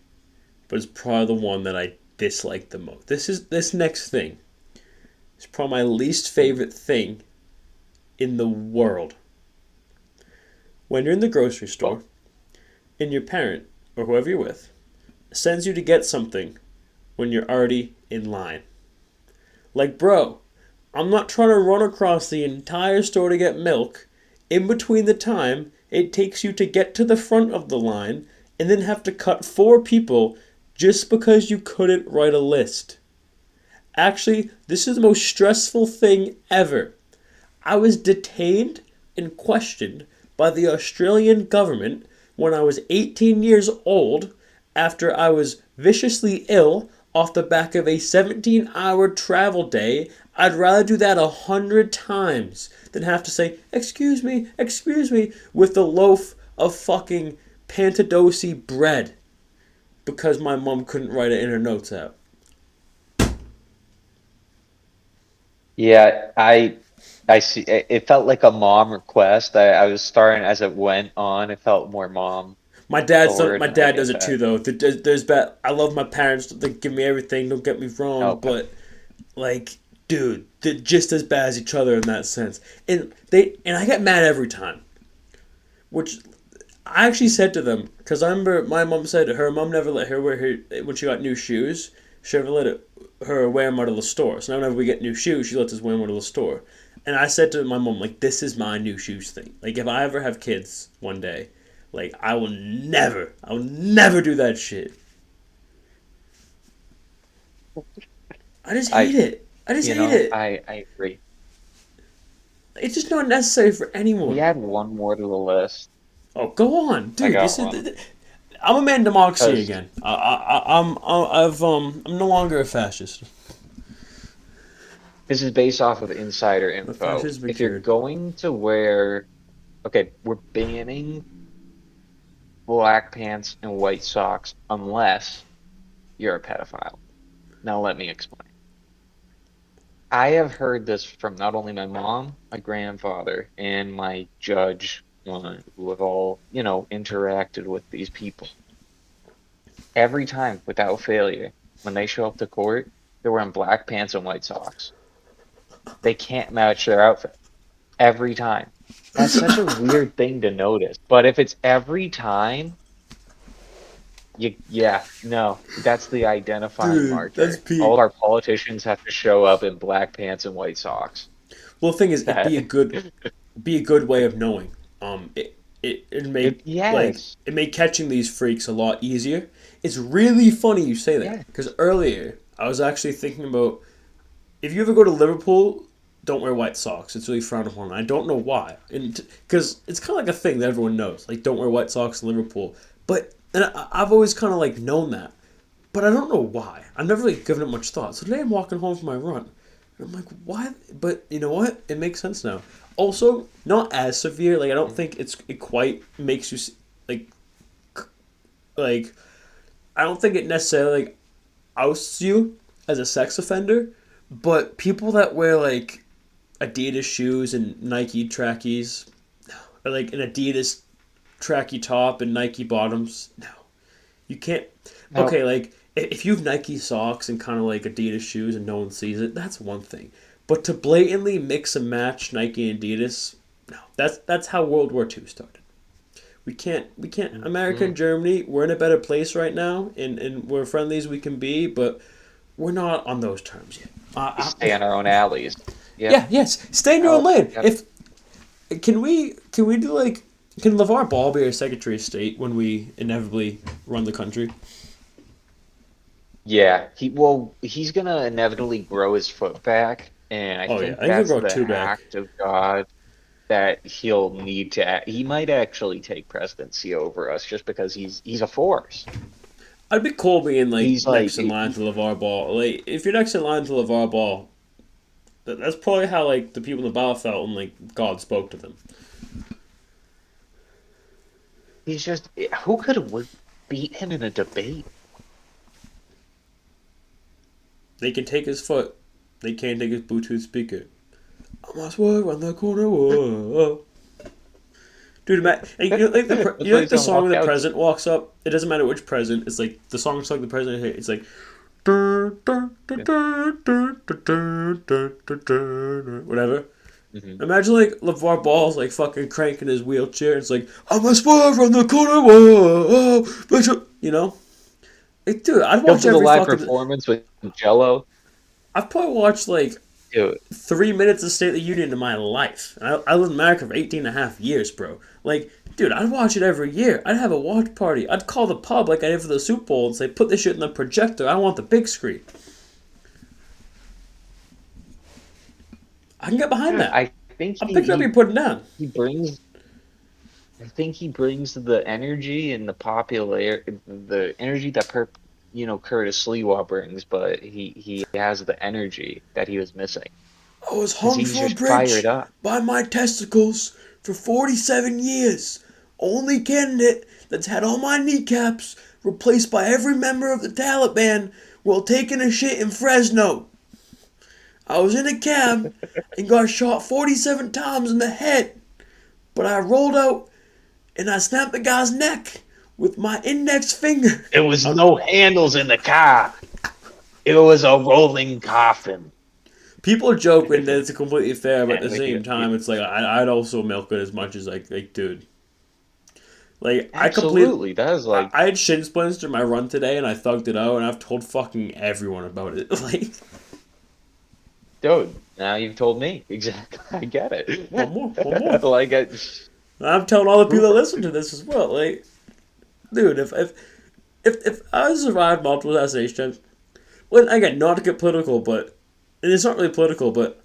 but it's probably the one that I dislike the most. This next thing is probably my least favorite thing in the world. When you're in the grocery Well, store and your parent or whoever you're with sends you to get something when you're already in line. Like, bro, I'm not trying to run across the entire store to get milk in between the time it takes you to get to the front of the line and then have to cut four people just because you couldn't write a list. Actually, this is the most stressful thing ever. I was detained and questioned by the Australian government when I was 18 years old after I was viciously ill off the back of a 17-hour travel day. I'd rather do that 100 times than have to say, excuse me, with the loaf of fucking Pantadosi bread because my mom couldn't write it in her notes app. yeah, I see. It felt like a mom request. I was starting as it went on. It felt more mom My forward, and I dad does get it too that. though. There's that. I love my parents. They give me everything. Don't get me wrong, Okay. but like, dude, they're just as bad as each other in that sense. And I get mad every time. Which I actually said to them because I remember my mom said her mom never let her wear her when she got new shoes. She never let her wear them out of the store. So now whenever we get new shoes, she lets us wear them out of the store. And I said to my mom, like, this is my new shoes thing. Like, if I ever have kids one day, like, I will never do that shit. I just hate I, it. I just hate it. I agree. It's just not necessary for Can we anyone. add one more to the list? Oh, go on, I dude. got This is. one. I'm a man of democracy Because again. I'm no longer a fascist. this is based off of insider The info. fascists be If you're cured. going to wear, okay, we're banning black pants and white socks unless you're a pedophile. Now let me explain. I have heard this from not only my mom, my grandfather, and my judge, who have all, interacted with these people. Every time, without failure, when they show up to court, they're wearing black pants and white socks. They can't match their outfit every time. That's such a weird thing to notice. But if it's every time, yeah, no, that's the identifying Dude, that's marker. All peak. of our politicians have to show up in black pants and white socks. Well, the thing is, That be a good way of knowing. It make like yes, it made catching these freaks a lot easier. It's really funny you say that yeah, because earlier I was actually thinking about if you ever go to Liverpool, don't wear white socks. It's really frowned upon. I don't know why, and because it's kind of like a thing that everyone knows, like don't wear white socks in Liverpool. But and I've always kind of like known that, but I don't know why. I've never really given it much thought. So today I'm walking home from my run, and I'm like, why? But you know what? It makes sense now. Also, not as severe. Like I don't think it quite makes you like like I don't think it necessarily like ousts you as a sex offender, but people that wear like Adidas shoes and Nike trackies, or like an Adidas tracky top and Nike bottoms, no, you can't. no, Okay, like if you have Nike socks and kind of like Adidas shoes and no one sees it, that's one thing. But to blatantly mix and match Nike and Adidas, no, that's how World War II started. We can't. America mm, and Germany, we're in a better place right now, and we're friendly as we can be, but we're not on those terms yet. we stay No, in our own no. alleys. Yep. Yeah, yes. Stay in your own No, I lane. get it. If can we do like can LeVar Ball be our Secretary of State when we inevitably run the country? Yeah, he's gonna inevitably grow his foot back, and I Oh yeah, think I think he'll that's grow the two back. act of God that he'll need to. He might actually take presidency over us just because he's a force. I'd be cool being like He's like next in line to LeVar Ball. Like if you're next in line to LeVar Ball, That's probably how like the people in the Bible felt when like God spoke to them. He's just who could have beat him in a debate? They can take his foot, they can't take his Bluetooth speaker. I must work on the corner. Whoa. Dude, you know, like That's you know, why like he's the gonna song walk when the out. president walks up. It doesn't matter which president. It's like the song's like the president hit. It's like, whatever. Hmm. Imagine like LeVar Ball's like fucking cranking his wheelchair. It's like I'm a swerve from the corner. Whoa, Bishop. You know, like, dude, I'd He'll watch do the every live fucking. performance with Jello. I've probably watched like Dude, 3 minutes of State of the Union in my life. I lived in America for 18 and a half years, bro. Like, dude, I'd watch it every year. I'd have a watch party. I'd call the pub like I did for the Super Bowl and say, put this shit in the projector. I want the big screen. I can get behind that. I think I'm picking up what you're putting down. he brings. I think he brings the energy and the popular, the energy that Curtis Sliwa brings, but he has the energy that he was missing I was because hung he's for a just fired bridge up. by my testicles for 47 years. Only candidate that's had all my kneecaps replaced by every member of the Taliban while taking a shit in Fresno. I was in a cab and got shot 47 times in the head, but I rolled out and I snapped the guy's neck with my index finger. There was no handles in the car. It was a rolling coffin. People joke when it's completely fair, but at the And same time, it's like I'd also milk it as much as like dude. Like absolutely, that is like, I had shin splints during my run today, and I thugged it out, and I've told fucking everyone about it. Like dude. Now you've told me exactly. I get it. one more. Like, I'm telling all the people that Cooper. listen to this as well. Like, dude, if I survived multiple assassinations, well, again, not to get political, but and it's not really political, but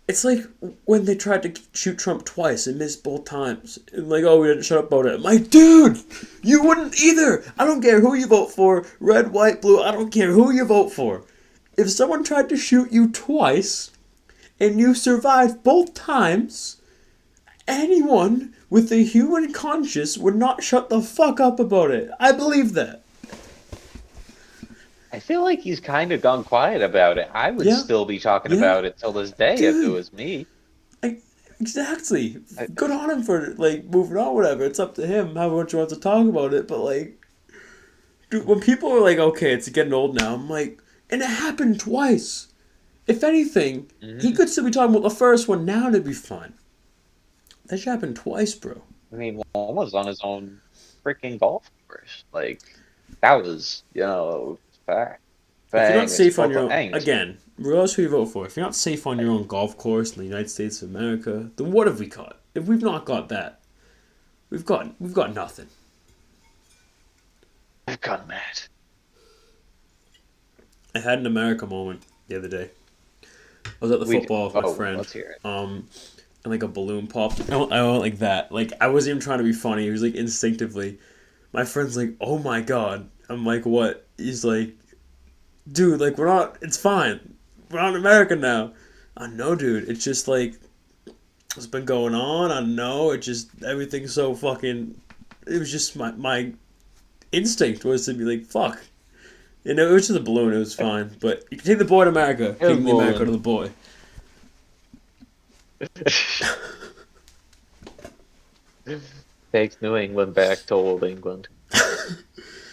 it's like when they tried to shoot Trump twice and missed both times. And like, oh, we didn't shut up about it. I'm like, dude, you wouldn't either. I don't care who you vote for, red, white, blue. I don't care who you vote for. If someone tried to shoot you twice and you survived both times, anyone with a human conscience would not shut the fuck up about it. I believe that. I feel like he's kind of gone quiet about it. I would Yeah, still be talking yeah, about it till this day if it dude. was me. I, exactly. I, Good on him for like moving on, whatever. It's up to him how much he wants to talk about it. But like, dude, when people are like, "Okay, it's getting old now," I'm like, and it happened twice. If anything, he mhm. could still be talking about the first one now, and it'd be fine. That shit happened twice, bro. I mean, one was on his own freaking golf course. Like, that was, If you're not famous, safe on both your own, things. again, regardless who you vote for, if you're not safe on your own golf course in the United States of America, then what have we got? If we've not got that, we've got nothing. I've gone mad. I had an America moment the other day. I was at the We, football with my oh, friend, let's hear it. and like a balloon popped. I went like that. Like I wasn't even trying to be funny. It was like instinctively. My friend's like, "Oh my god." I'm like, "What?" He's like, "Dude, like we're not. It's fine. We're not in America now." I know, dude. It's just like it's been going on. I know. It just everything's so fucking. It was just my instinct was to be like, "Fuck." You know, it was just a balloon. It was fine. But you can take the boy to America. It was Taking the America moving. to the boy. Takes New England back to old England.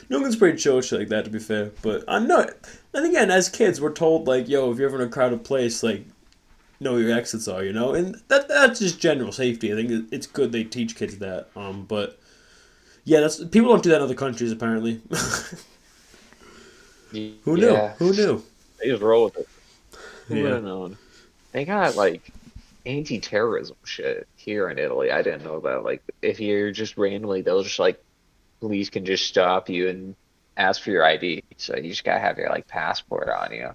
New England's pretty chill shit like that, to be fair. But I know. And again, as kids, we're told like, "Yo, if you're ever in a crowded place, like, know where your exits are," you know. And that's just general safety. I think it's good they teach kids that. But yeah, that's people don't do that in other countries apparently. Who knew? Yeah, Who knew? they just roll with it. Who would Yeah. have known? They got like anti-terrorism shit here in Italy. I didn't know that. Like, if you're just randomly, they'll just like police can just stop you and ask for your ID. So you just gotta have your like passport on you.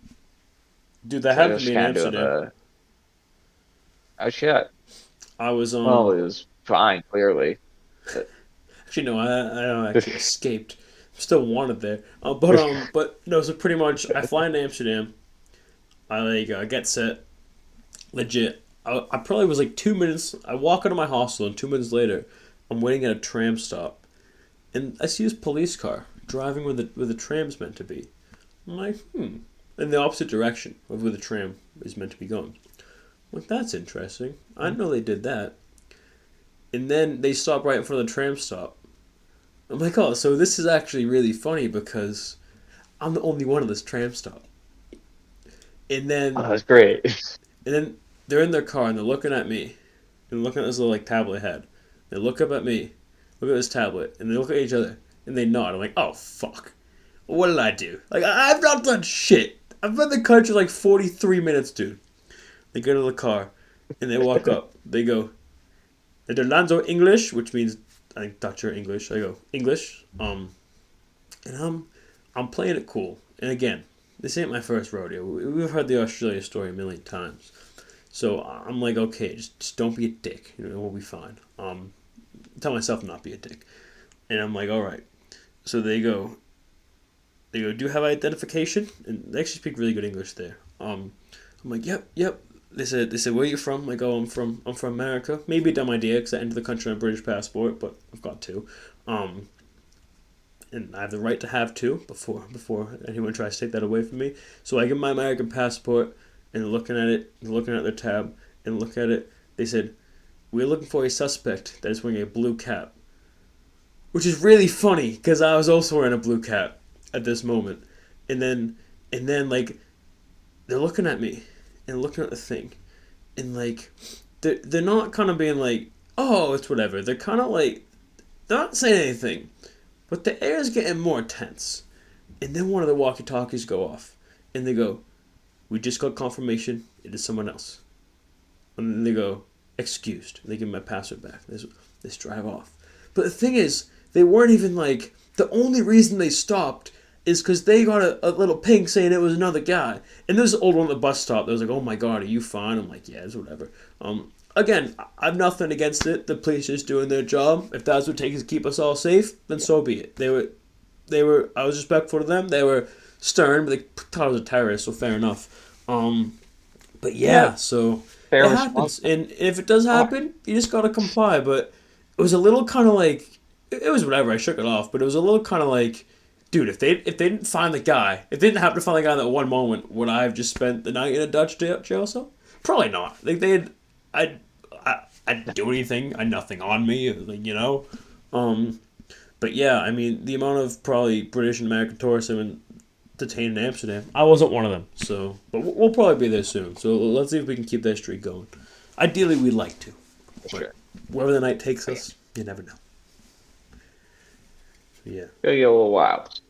Dude, that So they're happened to just me in kind of doing Amsterdam. the oh shit. I was Well, it was fine, clearly. But actually no, I actually escaped. Still wanted there. But no. So pretty much, I fly into Amsterdam. I like get set. legit. I probably was like 2 minutes. I walk out of my hostel, and 2 minutes later, I'm waiting at a tram stop, and I see this police car driving where the tram's meant to be. I'm like, in the opposite direction of where the tram is meant to be going. I'm like, that's interesting. I didn't know they did that. And then they stop right in front of the tram stop. I'm like, oh, so this is actually really funny because I'm the only one at this tram stop. And Oh, then that's great. and then they're in their car and they're looking at me and looking at this little like tablet head. They look up at me, look at this tablet, and they look at each other and they nod. I'm like, oh fuck, what did I do? Like I've not done shit. I've been in the country like 43 minutes, dude. They go to the car and they walk up. They go, they're Lanzo English, which means I think Dutch or English. I go English. And I'm playing it cool. And again, this ain't my first rodeo. We've heard the Australia story a million times. So I'm like, okay, just don't be a dick. We'll be fine. Tell myself not be a dick. And I'm like, all right. So they go, do you have identification? And they actually speak really good English there. I'm like, yep. They said, where are you from? I'm like, oh, I'm from America. Maybe a dumb idea because I entered the country on a British passport, but I've got two. And I have the right to have two before anyone tries to take that away from me. So I give my American passport, and they're looking at it, they're looking at their tab, and look at it. They said, we're looking for a suspect that is wearing a blue cap. Which is really funny, because I was also wearing a blue cap at this moment. And then like, they're looking at me, and looking at the thing, and like, they're not kind of being like, oh, it's whatever. They're kind of like, they're not saying anything, but the air is getting more tense. And then one of the walkie-talkies go off, and they go, we just got confirmation it is someone else. And then they go, excused. And they give me my password back. They just drive off. But the thing is, they weren't even like, the only reason they stopped is because they got a little ping saying it was another guy. And there's an old one at the bus stop that was like, oh my god, are you fine? I'm like, yeah, it's whatever. Again, I've nothing against it. The police just doing their job. If that's what it takes to keep us all safe, then so be it. They were. I was respectful to them. They were stern, but they thought I was a terrorist, so fair enough. But yeah, so Fair it response. happens, and if it does happen, you just gotta comply. But it was a little kind of like, it was whatever. I shook it off, but it was a little kind of like, dude, if they didn't find the guy, if they didn't happen to find the guy in that one moment, would I have just spent the night in a Dutch jail cell? Probably not. Like I didn't do anything. I had nothing on me, like. But yeah, I mean, the amount of probably British and American tourists have been detained in Amsterdam. I wasn't one of them, so but we'll probably be there soon. So let's see if we can keep that streak going. Ideally, we'd like to. But Sure. wherever the night takes us, you never know. Yeah. It'll get a little wild.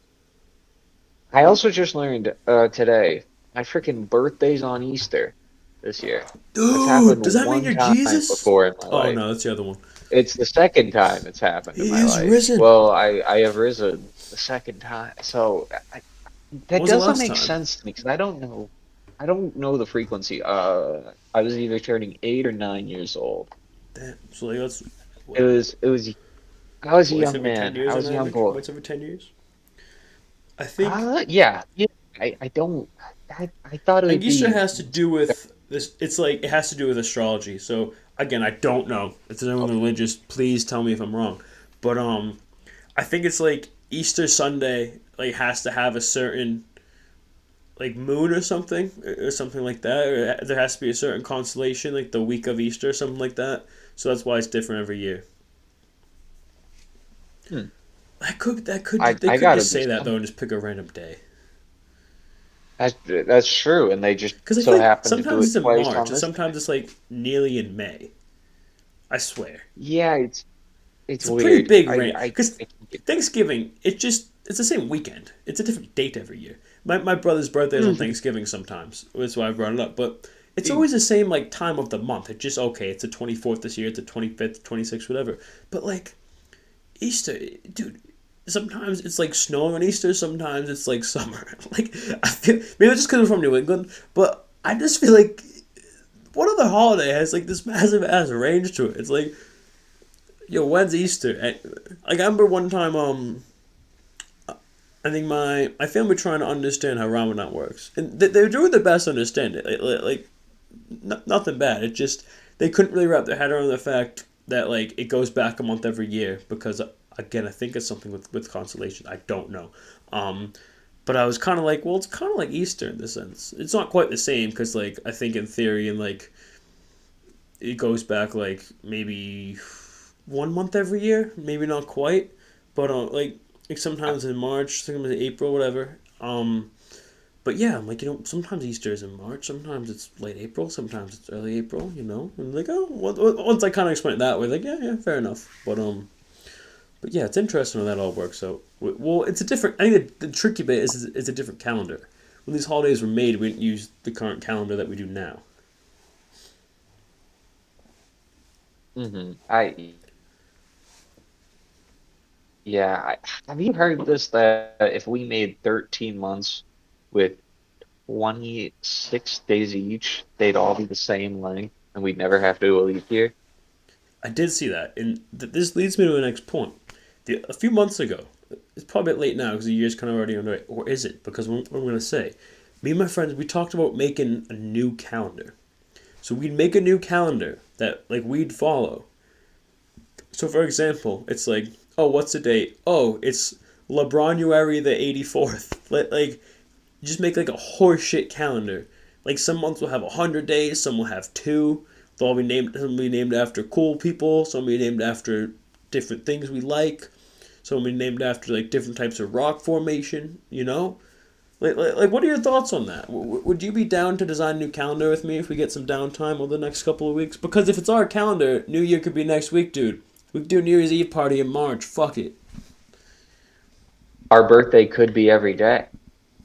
I also just learned today my freaking birthday's on Easter this year. It's Dude, happened does that mean one you're time Jesus? before in my Oh life. no, that's the other one. It's the second time it's happened in He my is life. risen. Well, I have risen the second time, so What that was the doesn't last make time? sense to me because I don't know the frequency. I was either turning 8 or 9 years old. Damn. So like that's It what, was it was I was a twice young every 10 man. years I on was a young average. boy. Once every 10 years. I think Yeah. I don't. I thought it I think would Easter be. has to do with this. It's like it has to do with astrology. So again, I don't know. If there's anyone religious, please tell me if I'm wrong. But I think it's like Easter Sunday like has to have a certain like moon or something like that. Or there has to be a certain constellation like the week of Easter or something like that. So that's why it's different every year. Hmm. That could they I could gotta just do say that something. though and just pick a random day. That's true, and they just Because I so feel like happen to do sometimes it it's in twice March on and this day. sometimes it's like nearly in May. I swear. Yeah, it's It's a pretty weird. big range. Because I can't get. Thanksgiving, it's the same weekend. It's a different date every year. My brother's birthday is on Mhm. Thanksgiving sometimes. That's why I brought it up. But it's always the same like time of the month. It's just okay. It's the 24th this year. It's the 25th, 26th, whatever. But like Easter, dude. Sometimes it's like snowing on Easter. Sometimes it's like summer. Like I feel maybe it's just because I'm from New England, but I just feel like what other holiday has like this massive ass range to it? It's like, yo, when's Easter? Like I remember one time, I think my family were trying to understand how Ramadan works, and they were doing their best to understand it. Like nothing bad. It just they couldn't really wrap their head around the fact that like it goes back a month every year because again I think it's something with constellation. I don't know. Um, but I was kind of like, well, it's kind of like Easter in the sense. It's not quite the same because like I think in theory and like it goes back like maybe 1 month every year, maybe not quite, but like sometimes in March, sometimes in April, whatever. But yeah, I'm like, sometimes Easter is in March, sometimes it's late April, sometimes it's early April, and like, oh, once I kind of explain it that way, like, yeah, yeah, fair enough. But yeah, it's interesting how that all works out. Well, it's a different. I think the tricky bit is it's a different calendar. When these holidays were made, we didn't use the current calendar that we do now. I Yeah, have you heard this that if we made 13 months with 26 days each, they'd all be the same length and we'd never have to do a leap year? I did see that, and this leads me to the next point. A few months ago, it's probably a bit late now because the year's kind of already underway, or is it? Because what I'm going to say, me and my friends, we talked about making a new calendar. So we'd make a new calendar that like we'd follow. So for example, it's like, oh, what's the date? Oh, it's LeBronuary the 84th. Like just make like a horseshit calendar. Like some months will have 100 days, some will have two. They'll all be named. Some will be named after cool people. Some will be named after different things we like. Some will be named after like different types of rock formation. Like what are your thoughts on that? Would you be down to design a new calendar with me if we get some downtime over the next couple of weeks? Because if it's our calendar, New Year could be next week, dude. We could do a New Year's Eve party in March. Fuck it. Our birthday could be every day.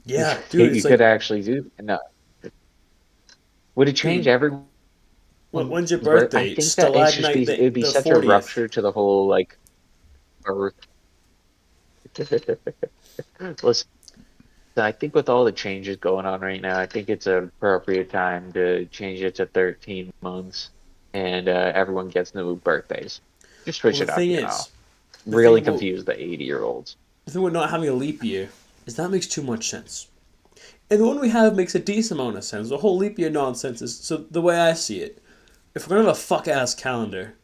Yeah, dude. You It's could like, actually do. No, would it change dude. everyone's When's your birth? I birthday? think that it's just Stalagnite it'd be the such a 40th. rupture to the whole like birth. Listen, I think with all the changes going on right now, I think it's an appropriate time to change it to 13 months and everyone gets new birthdays. Just Well, switch the it up, thing you know. is, the thing Really about confuse the 80-year-olds. the thing with not having a leap year is that makes too much sense. And the one we have makes a decent amount of sense. The whole leap year nonsense is so the way I see it. If we're gonna have a fuck ass calendar,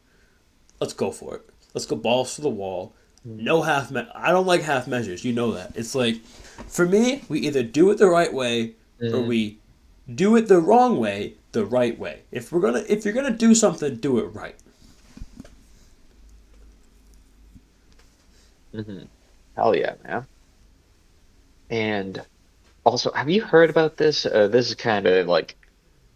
let's go for it. Let's go balls to the wall. No half. I don't like half measures. You know that. It's like, for me, we either do it the right way, or Mm-hmm. we do it the wrong way, the right way. If you're gonna do something, do it right. Mm-hmm. Hell yeah, man. And also, have you heard about this? This is kind of like,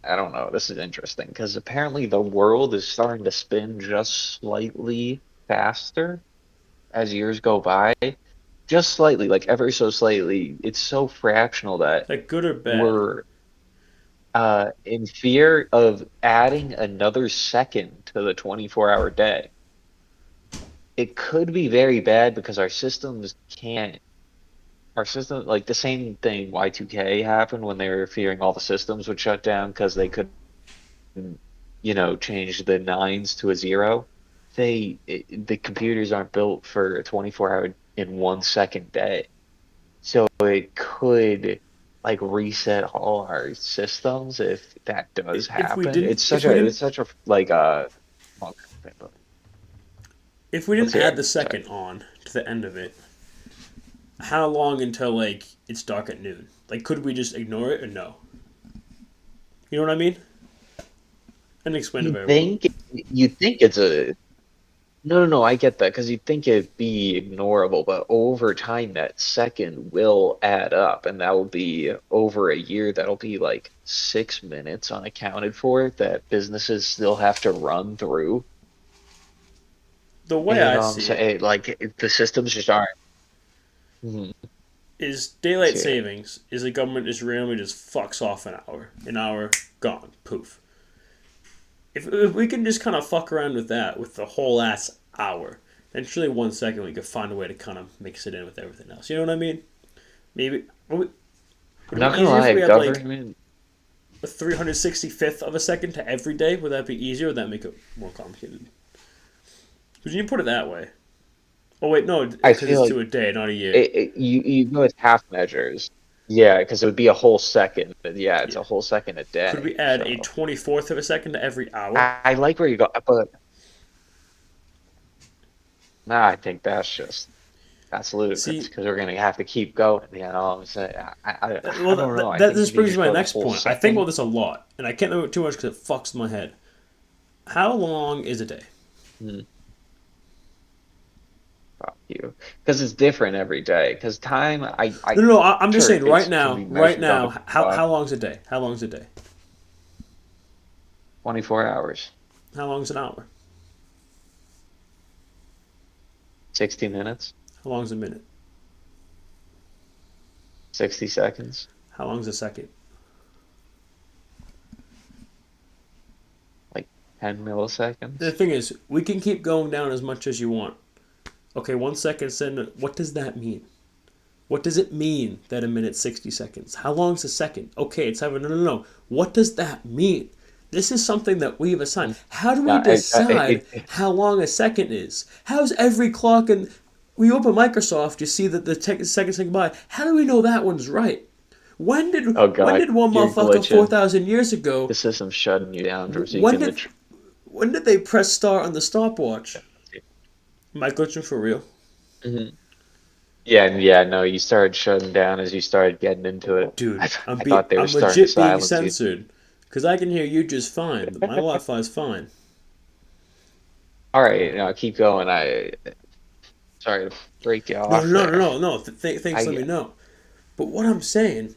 I don't know, this is interesting because apparently the world is starting to spin just slightly faster as years go by. Just slightly, like ever so slightly. It's so fractional Is that that good or bad? we're in fear of adding another second to the 24-hour day. It could be very bad because our system, like the same thing Y2K happened when they were fearing all the systems would shut down because they couldn't, change the nines to a zero. The computers aren't built for a 24-hour in 1 second day. So it could like reset all our systems if that does If we happen. didn't, It's such if we a it's didn't, such a like a long thing, but if we let's didn't hear add it. the Sorry. second on to the end of it, how long until like it's dark at noon? Like, could we just ignore it or no? You know what I mean? And explain it You very well. think you think it's a No, no, no, I get that because you'd think it'd be ignorable, but over time that second will add up, and that will be over a year. That'll be like 6 minutes unaccounted for that businesses still have to run through. The way You I know what I'm see it saying? Like the systems just aren't. Mhm. is Let's daylight hear it. savings is the government just randomly just fucks off an hour, gone, poof. If we can just kind of fuck around with that with the whole ass hour, then surely 1 second we could find a way to kind of mix it in with everything else. You know what I mean? Maybe would I'm it be not gonna easier if lie, we had like government. a 365th of a second to every day? Would that be easier? Or would that make it more complicated? Because you put it that way. Oh wait, no, I because feel it's like to a day, not a year. you go with half measures. Yeah, because it would be a whole second. Yeah, it's Yeah. a whole second a Could we day. add a So 24th of a second to every hour? I like where you go, but nah, I think that's ludicrous See, because we're gonna have to keep going. So I well, don't know. I that think this if you brings me just to my go the next whole point. I think about second, this a lot, and I can't think about it too much because it fucks my head. How long is a day? hmm, fuck you, because it's different every day. Because time, No, no, no. I'm just sure saying it can be right measured on a now. How clock. long's a day? How long's a day? 24 hours, How long's an hour? 60 minutes, How long's a minute? 60 seconds, How long's a second? like 10 The milliseconds. thing is, we can keep going down as much as you want. Okay, 1 second. Then what does that mean? What does it mean that a minute's 60 seconds? How long's a second? Okay, it's having no, no, no. What does that mean? This is something that we've assigned. Mm. How do we Yeah, decide how long a second is? How's every clock and we open Microsoft, you see that the seconds tick by. How do we know that one's right? oh When God, did one you're motherfucker four glitching. thousand years The ago? system's shutting you down for When seeking the did truth. when did they press start on the stopwatch? Am I glitching for real? Mhm. Yeah, and yeah, no, you started shutting down as you started getting into it. Dude, I thought they were I'm starting to legit being silence you. censored. Because I can hear you just fine. My Wi Fi's fine. All right, no, keep going. Sorry to break you No, off no, no, there. no, no. Thanks, let I me know. But what I'm saying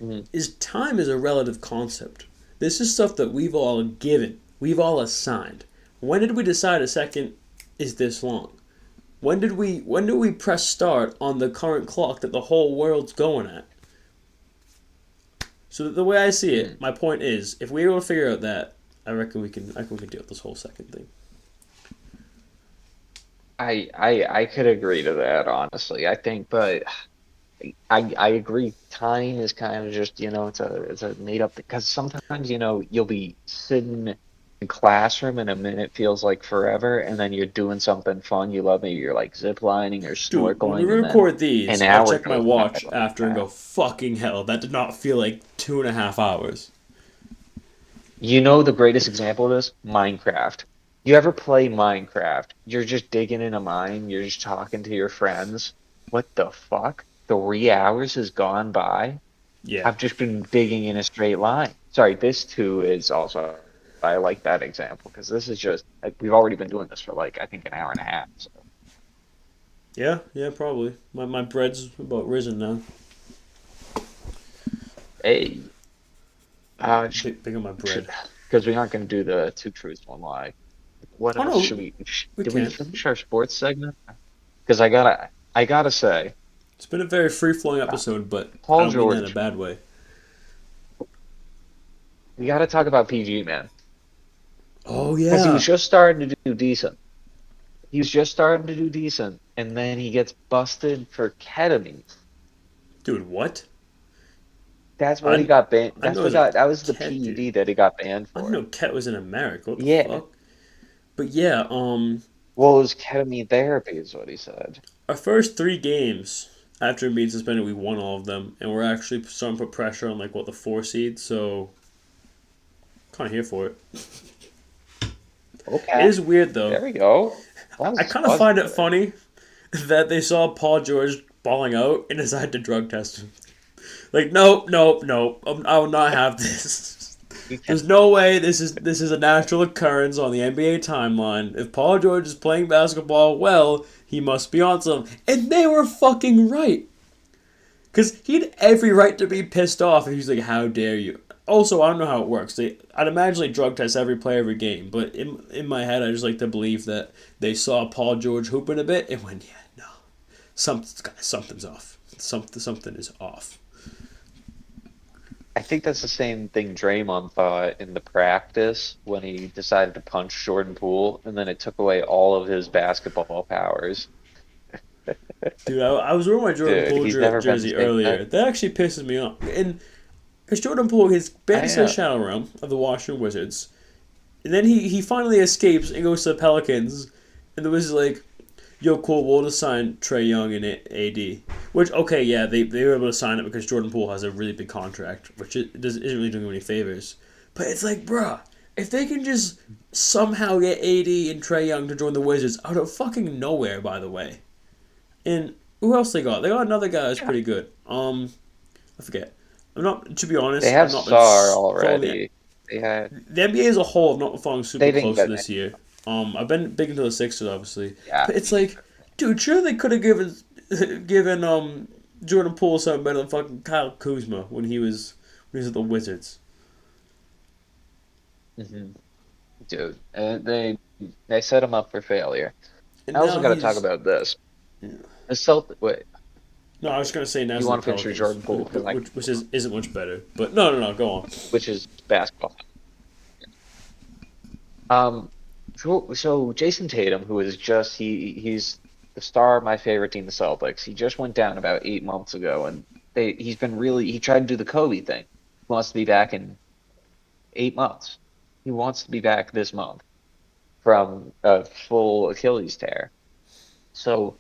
mhm. is time is a relative concept. This is stuff that we've all given, we've all assigned. When did we decide a second is this long? When do we press start on the current clock that the whole world's going at? So the way I see Mhm. it, my point is, if we're able to figure out that, I reckon we can deal with this whole second thing. I could agree to that, honestly. I think, but I agree. Time is kind of just, it's a made up because sometimes, you'll be sitting in classroom and a minute feels like forever, and then you're doing something fun you love. Maybe you're like zip lining or Dude, when we snorkeling, and then record an these, I'll hour check my goes by watch like after and that. go, fucking hell, that did not feel like 2.5 hours. You know the greatest example of this? Minecraft. You ever play Minecraft? You're just digging in a mine, you're just talking to your friends. What the fuck? 3 hours has gone by? Yeah. I've just been digging in a straight line. Sorry, this too is also, I like that example because this is just, like, we've already been doing this for like, I think an hour and a half. So, Yeah, yeah, probably. My bread's about risen now. hey, Big on my bread. because we aren't going to do the two truths, one lie. What Oh else no, should we, we did we can. finish our sports segment? Because I gotta say, It's been a very free flowing uh, episode, but I Paul don't mean that in a George, bad way. we gotta talk about PG, man. Oh Because he was yeah. just starting to do decent. He was just starting to do decent, and then he gets busted for ketamine. Dude, what? That's what he I got banned. I know there's a That was the cat, dude. PED that he got banned I for. know Ket was in America. What the Yeah. fuck? But yeah, Well, it was ketamine therapy, is what he said. our first 3 games after being suspended, we won all of them, and we're actually starting to put pressure on like what the 4 seed. So kind of here for it. It Okay. is weird though. There we go. I Pause, kind of pause find it there. funny that they saw Paul George balling out and decided to drug test him. Like, nope, nope, nope. I will not have this. You can, There's no way this is a natural occurrence on the NBA timeline. If Paul George is playing basketball well, he must be on some. And they were fucking right. Because he had every right to be pissed off if he's like, how dare you? Also, I don't know how it works. I'd imagine they drug test every play every game, but in my head, I just like to believe that they saw Paul George hooping a bit and went, yeah, no, something's off. Something is off. I think that's the same thing Draymond thought in the practice when he decided to punch Jordan Poole, and then it took away all of his basketball powers. Dude, I was wearing my Jordan Dude, Poole he's never been the jersey same earlier. since. That actually pisses me off. And because Jordan Poole, he's banned I into the know. shadow realm of the Washington Wizards. And then he finally escapes and goes to the Pelicans. And the Wizards like, yo, cool, we'll just sign Trey Young and AD. Which, okay, yeah, they were able to sign it because Jordan Poole has a really big contract, which isn't really doing him any favors. But it's like, bruh, if they can just somehow get AD and Trey Young to join the Wizards out of fucking nowhere, by the way. And who else they got? They got another guy that's Yeah. pretty good. I forget. I'm not, to be They honest, have I've not been Sar following the already. They had NBA as a whole. I've not been following super they didn't closely get this year. I've been big into the Sixers, obviously, yeah, but it's me like, neither. dude, sure they could have given Jordan Poole something better than fucking Kyle Kuzma when he was at the Wizards. Hmm. Dude, they set him up for failure. And I also now got to talk he's about this. yeah. The Celtics. Wait, No, I was gonna say you now's the want to finish your Pelicans, Jordan Poole because I which isn't much better. But no, go on. which is basketball. Um, so Jason Tatum, who is just he's the star of my favorite team, the Celtics. He just went down about 8 months ago, and he's been really he tried to do the Kobe thing. He wants to be back in 8 months. He wants to be back this month from a full Achilles tear. So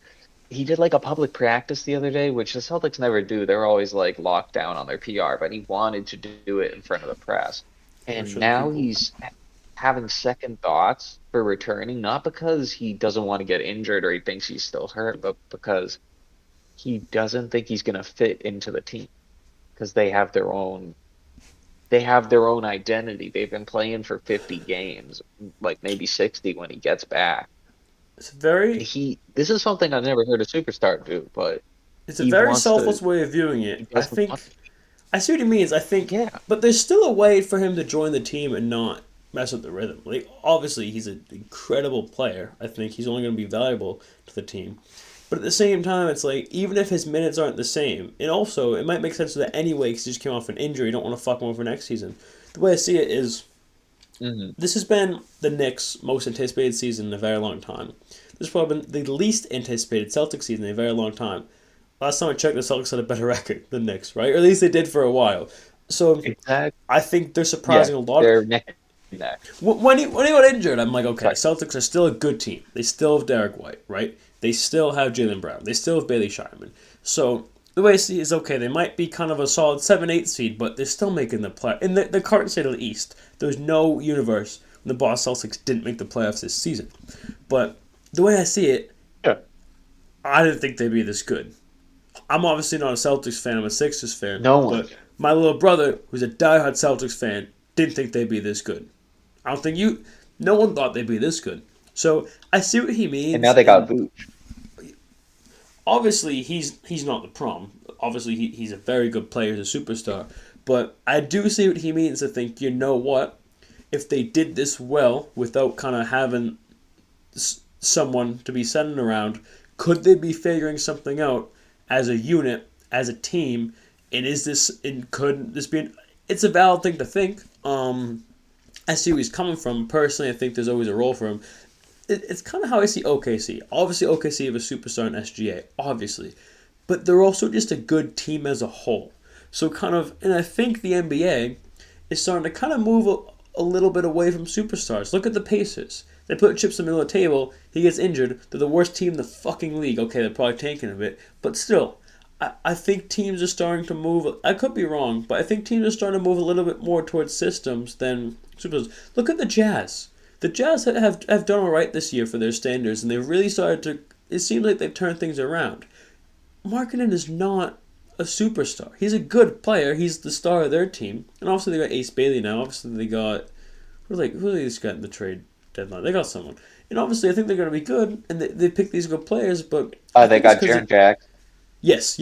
he did like a public practice the other day, which the Celtics never do. They're always like locked down on their PR, but he wanted to do it in front of the press. I'm And sure the now people. he's having second thoughts for returning, not because he doesn't want to get injured or he thinks he's still hurt, but because he doesn't think he's going to fit into the team because they have their own identity. They've been playing for 50 games, like maybe 60 when he gets back. It's And very this is something I've never heard a superstar do, but it's a he very wants selfless to way of viewing he it. I doesn't want think I see what he means. I think, yeah. but there's still a way for him to join the team and not mess up the rhythm. Like, obviously, he's an incredible player. I think he's only going to be valuable to the team. But at the same time, it's like, even if his minutes aren't the same, and also, it might make sense that anyway, because he just came off an injury, you don't want to fuck him over next season. The way I see it is, Hmm. this has been the Knicks' most anticipated season in a very long time. This has probably been the least anticipated Celtics season in a very long time. Last time I checked, the Celtics had a better record than Knicks, right? Or at least they did for a while. So Exactly. I think they're Yeah, surprising a lot. they're neck and neck. When he got injured, I'm like, okay, Sorry. Celtics are still a good team. They still have Derek White, right? They still have Jalen Brown. They still have Bailey Shireman. So the way I see it is okay. They might be kind of a solid 7-8 seed, but they're still making the play in the current state of the East. There's no universe when the Boston Celtics didn't make the playoffs this season. But the way I see it, Yeah. I didn't think they'd be this good. I'm obviously not a Celtics fan. I'm a Sixers fan. No one. But my little brother, who's a diehard Celtics fan, didn't think they'd be this good. I don't think you. No one thought they'd be this good. So I see what he And now means, they got and Vooch. obviously he's not the problem. Obviously he's a very good player, he's a superstar. But I do see what he means. I think, you know what? If they did this well without kind of having someone to be sending around, could they be figuring something out as a unit, as a team? And is this? And could this be? It's a valid thing to think. I see where he's coming from. Personally, I think there's always a role for him. It's kind of how I see OKC. Obviously, OKC have a superstar in SGA, obviously, but they're also just a good team as a whole. So kind of, and I think the NBA is starting to kind of move a little bit away from superstars. Look at the Pacers. They put chips in the middle of the table. He gets injured. They're the worst team in the fucking league. Okay, they're probably tanking a bit, but still, I think teams are starting to move. I could be wrong, but I think teams are starting to move a little bit more towards systems than superstars. Look at the Jazz. The Jazz have done all right this year for their standards, and they've really started to. It seems like they've turned things around. Markkinen is not a superstar. He's a good player. He's the star of their team, and obviously they got Ace Bailey now. Obviously they got who they just got in the trade deadline. They got someone, and obviously I think they're going to be good, and they pick these good players. But I They think it's got because Jaren Jackson. yes.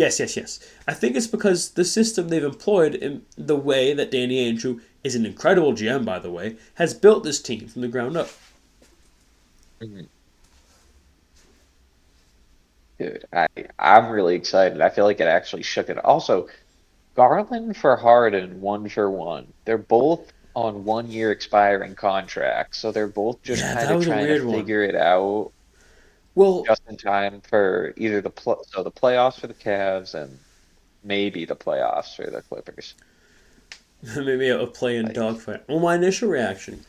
I think it's because the system they've employed in the way that Danny Ainge, who is an incredible GM by the way, has built this team from the ground up. Mhm. Dude, I'm really excited. I feel like it actually shook it. Also, Garland for Harden, 1 for 1. They're both on 1 year expiring contracts, so they're both just Yeah, kind that of was a trying to weird one. figure it out Well, just in time for either the playoffs for the Cavs and maybe the playoffs for the Clippers. maybe a play in Like, dogfight. Well, my initial reaction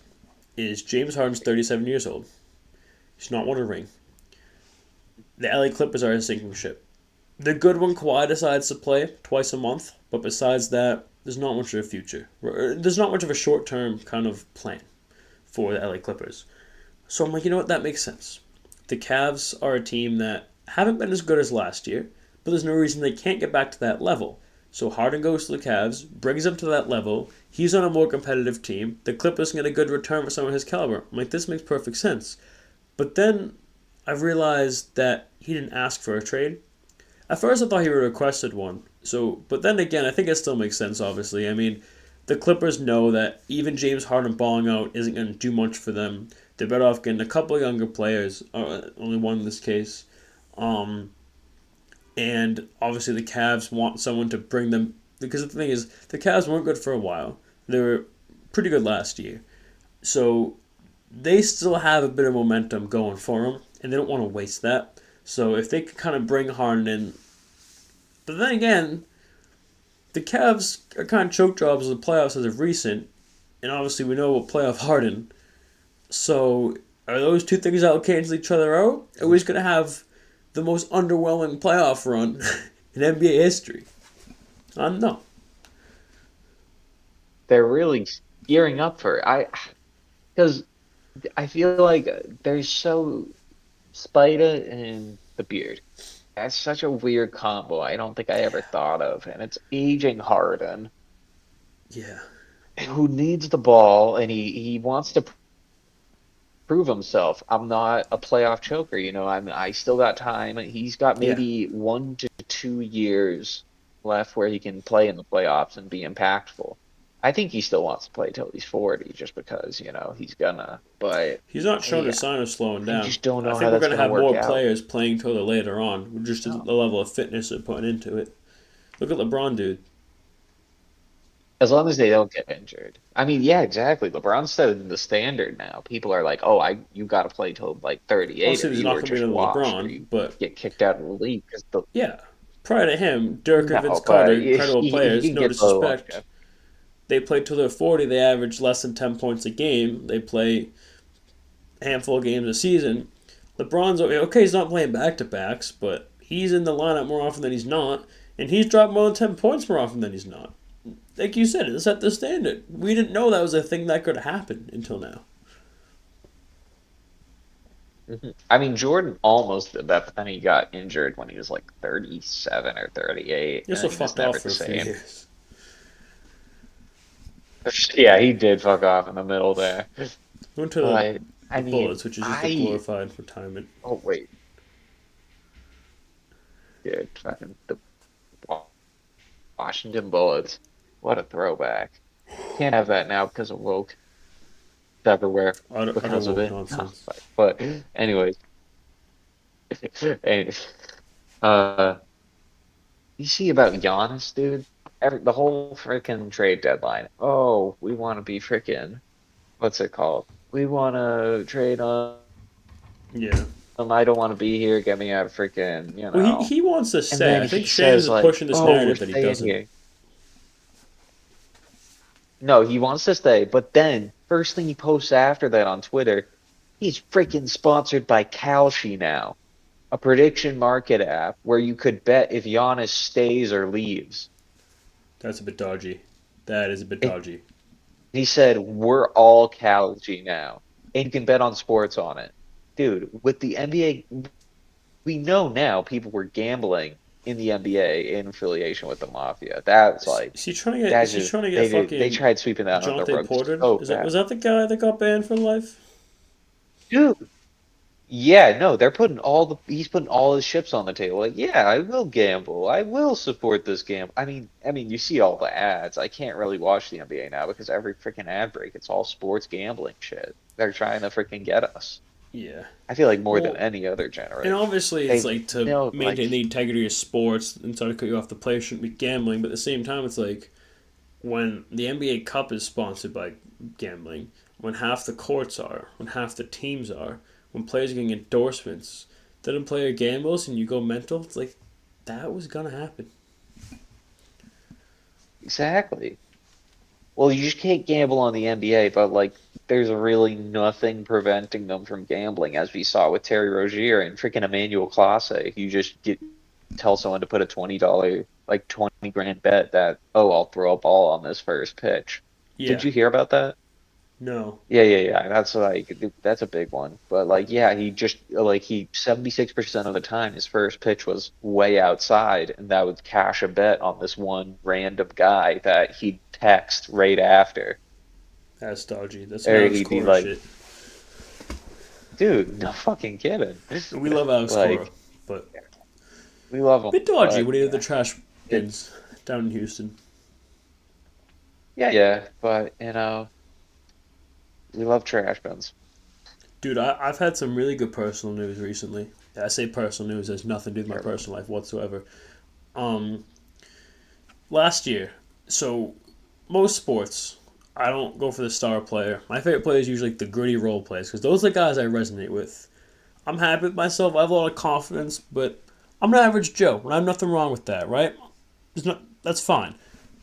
is James Harden's 37 years old. He's not won a ring. The LA Clippers are a sinking ship. They're good when Kawhi decides to play twice a month, but besides that, there's not much of a future. There's not much of a short term kind of plan for the LA Clippers. So I'm like, you know what? That makes sense. The Cavs are a team that haven't been as good as last year, but there's no reason they can't get back to that level. So Harden goes to the Cavs, brings them to that level. He's on a more competitive team. The Clippers get a good return for someone of his caliber. I'm like, this makes perfect sense. But then I realized that he didn't ask for a trade. At first, I thought he requested one. So, but then again, I think it still makes sense. Obviously, I mean, the Clippers know that even James Harden balling out isn't going to do much for them. They're better off getting a couple of younger players, only one in this case. Um, and obviously, the Cavs want someone to bring them because the thing is, the Cavs weren't good for a while. They were pretty good last year, so they still have a bit of momentum going for them, and they don't want to waste that. So if they could kind of bring Harden in, but then again, the Cavs are kind of choke jobs in the playoffs as of recent, and obviously we know what playoff Harden. So are those two things that will cancel each other out? Are we just gonna have the most underwhelming playoff run in NBA history? No. They're really gearing up for it. Because I feel like there's so Spida and the beard. That's such a weird combo. I don't think I ever thought of, and it's aging Harden, Yeah. who needs the ball, and he wants to prove himself. I'm not a playoff choker, I still got time. He's got Yeah. maybe 1 to 2 years left where he can play in the playoffs and be impactful. I think he still wants to play till he's 40, just because he's gonna. But He's not showing a I sign of slowing I down. just don't I know think how we're that's gonna gonna have work more out. players playing Total later on, just the No. level of fitness they're putting into it. Look at LeBron, dude. As long as they don't get injured. I mean, yeah, exactly. LeBron's setting the standard now. People are like, "Oh, you got to play till like 38, Obviously, or there's you not are gonna be just another washed, or LeBron, you but get kicked out of the league." Because the yeah. Prior to him, Dirk and Vince No, Carter, but incredible he players, can no get the disrespect. longevity. They play till they're 40, they average less than 10 points a game. They play a handful of games a season. LeBron's okay, he's not playing back to backs, but he's in the lineup more often than he's not, and he's dropped more than 10 points more often than he's not. Like you said, it set the standard. We didn't know that was a thing that could happen until now. I mean, Jordan almost did that, but then he got injured when he was like 37 or 38, He and also then he was fucked off never for the a few same. years. Yeah, he did fuck off in the middle there. Went to But the I mean, Bullets, which is just a glorified retirement. oh wait, dude, fucking the Washington Bullets. What a throwback. Can't have that now because of woke. It's everywhere Utter because of woke it. No, nonsense. but anyways, any- uh, you see about Giannis, dude? The whole freaking trade deadline. Oh, we want to be freaking, what's it called? We want to trade on. Yeah. I don't want to be here. Get me out of freaking, Well, he wants to And stay. then I think he Shams says is like, pushing this "Oh, we're narrative that he staying doesn't. here." No, he wants to stay, but then first thing he posts after that on Twitter, he's freaking sponsored by Kalshi now, a prediction market app where you could bet if Giannis stays or leaves. That's a bit dodgy. That is a bit And dodgy. he said, "We're all Kalshi now, and you can bet on sports on it." Dude, with the NBA, we know now people were gambling in the NBA in affiliation with the mafia. That's like, Is he trying to get? that's Is he just trying to get they fucking tried sweeping that under the Jonte rug Porter? so Is that bad. was that the guy that got banned for life? Dude, yeah, no, he's putting all his chips on the table. Like, yeah, I will gamble. I will support this game. I mean, you see all the ads. I can't really watch the NBA now because every freaking ad break, it's all sports gambling shit. They're trying to freaking get us. Yeah. I feel like more than Well, any other and generation. obviously it's They like to know, like, maintain the integrity of sports and try to cut you off the player shouldn't be gambling, but at the same time it's like when the NBA Cup is sponsored by gambling, when half the courts are, when half the teams are, when players are getting endorsements, then a player gambles and you go mental, it's like that was gonna happen. exactly. well, you just can't gamble on the NBA, but like there's really nothing preventing them from gambling, as we saw with Terry Rozier and freaking Emmanuel Clase. You just get tell someone to put a $20, like 20 grand bet that, oh, I'll throw a ball on this first pitch. Did Yeah. you hear about that? No. Yeah, yeah, yeah. That's like that's a big one. But like, yeah, he just like he 76% of the time his first pitch was way outside, and that would cash a bet on this one random guy that he'd text right after. That's dodgy. That's some Or Alex he'd be Cora like, shit. dude, no fucking kidding. And we love Alex Cora, Like, but we love him, bit dodgy but when he did the yeah, trash it, bins down in Houston. yeah, yeah. But we love trash bins. Dude, I've had some really good personal news recently. I say personal news, has nothing to do with my Here, personal life whatsoever. Um, Last year, so most sports, I don't go for the star player. My favorite player is usually like the gritty role players because those are the guys I resonate with. I'm happy with myself. I have a lot of confidence, but I'm an average Joe, and I have nothing wrong with that, right? That's fine.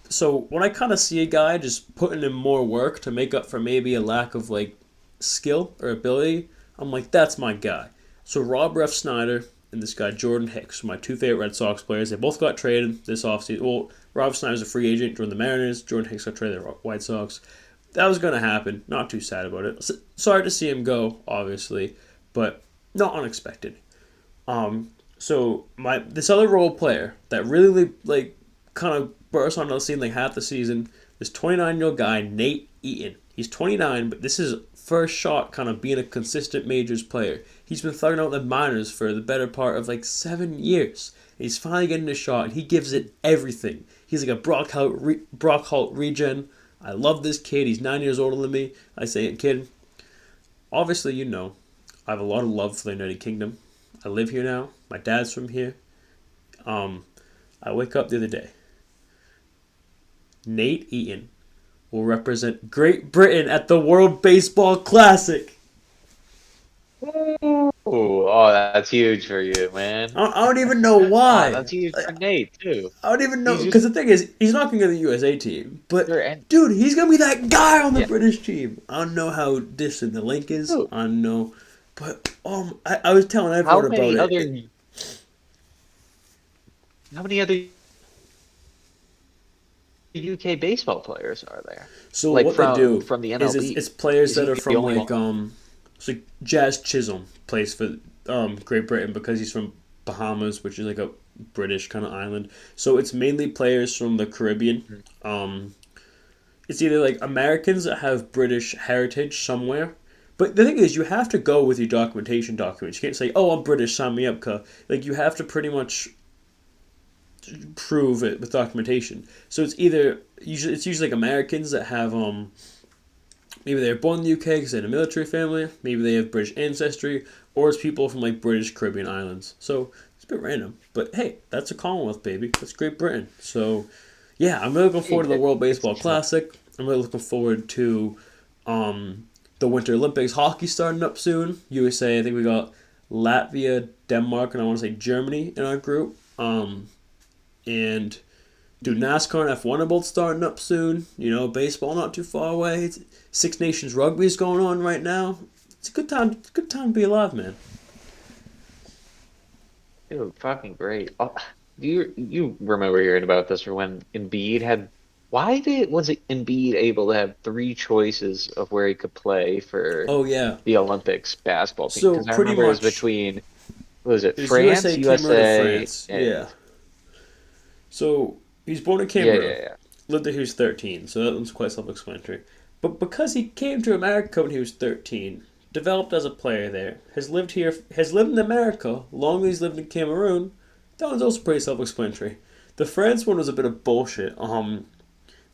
So when I kind of see a guy just putting in more work to make up for maybe a lack of like skill or ability, I'm like, that's my guy. So Rob Ref Snyder and this guy Jordan Hicks, my two favorite Red Sox players, they both got traded this offseason. Well, Rob Snyder's a free agent, joined the Mariners. Jordan Hicks got traded to the White Sox. That was going to happen. Not too sad about it. Sorry to see him go, obviously, but not unexpected. So my this other role player that really like kind of burst onto the scene like half the season, this 29-year-old guy Nate Eaton. He's 29, but this is first shot kind of being a consistent majors player. He's been thugging out the minors for the better part of like 7 years. He's finally getting a shot, and he gives it everything. He's like a Brock Holt regen. I love this kid. He's 9 years older than me. I say it, kid. Obviously, you know, I have a lot of love for the United Kingdom. I live here now. My dad's from here. Um, I wake up the other day. Nate Eaton will represent Great Britain at the World Baseball Classic. Ooh, oh, that's huge for you, man. I don't even know Oh, why. that's huge for Nate too. I don't even know He's because just the thing is, he's not going to get the USA team. But and dude, he's gonna be that guy on the yeah. British team. I don't know how distant the link is. Dude, I don't know, but I was telling how everyone about many it. other how many other UK baseball players are there? So Like what they do from the is MLB? it's players Is that he are the from only one? it's like Jazz Chisholm plays for Great Britain because he's from Bahamas, which is like a British kind of island. So it's mainly players from the Caribbean. Mhm. Um, it's either like Americans that have British heritage somewhere. But the thing is, you have to go with your documentation documents. You can't say, "Oh, I'm British, sign me up." Like you have to pretty much prove it with documentation. So it's usually like Americans that have maybe they were born in the UK because they're in a military family. Maybe they have British ancestry, or it's people from like British Caribbean islands. So it's a bit random, but hey, that's a Commonwealth, baby. That's Great Britain. So yeah, I'm really looking forward to the World It's Baseball Classic. I'm really looking forward to the Winter Olympics. Hockey starting up soon. USA, I think we got Latvia, Denmark, and I want to say Germany in our group. And dude, NASCAR and F1 are both starting up soon. You know, baseball not too far away. Six Nations rugby is going on right now. It's a good time. It's a good time to be alive, man. dude, fucking great. Oh, do you remember hearing about this or when Embiid had why did was it Embiid able to have three choices of where he could play for Oh yeah. the Olympics basketball team? So Because I pretty remember it was much between what was it it was France, USA, Cameroon, and USA, France. Yeah. and So he's born in yeah, Cameroon. yeah, yeah. Lived there he was 13. So that one's quite self-explanatory. But because he came to America when he was 13, developed as a player there, has lived in America long as he's lived in Cameroon. That one's also pretty self-explanatory. The France one was a bit of bullshit.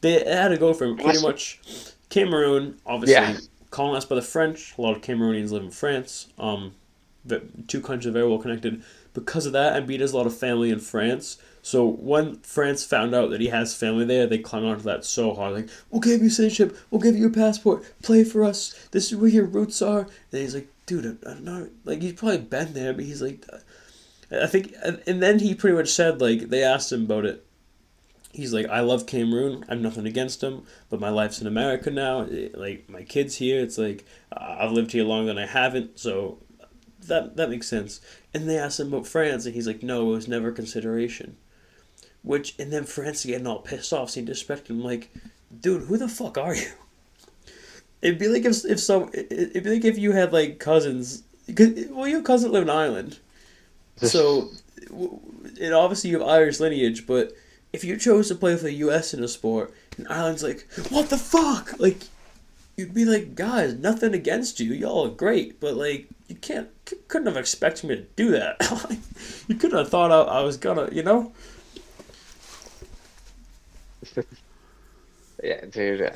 They had to go from pretty Awesome. much Cameroon, Yeah. obviously colonized by the French. A lot of Cameroonians live in France. The two countries are very well connected. Because of that, Embiid has a lot of family in France. So when France found out that he has family there, they clung on to that so hard. Like, we'll give you citizenship, we'll give you a passport, play for us. This is where your roots are. And he's like, dude, I'm not like he's probably been there, but he's like, I think, and then he pretty much said like they asked him about it, He's like, I love Cameroon. I have nothing against him, but my life's in America now. Like my kids here. It's like I've lived here longer than I haven't, so that makes sense. And they asked him about France, and he's like, no, it was never a consideration. Which and then France getting all pissed off, seeing disrespect him. Like, dude, who the fuck are you? It'd be like it'd be like if you had like cousins. Well, you have cousins that live in Ireland, so and obviously you have Irish lineage, but if you chose to play for the U.S. in a sport, and Ireland's like, what the fuck? Like, you'd be like, guys, nothing against you, y'all are great, but like, couldn't have expected me to do that. You couldn't have thought I was gonna, you know? Yeah, dude.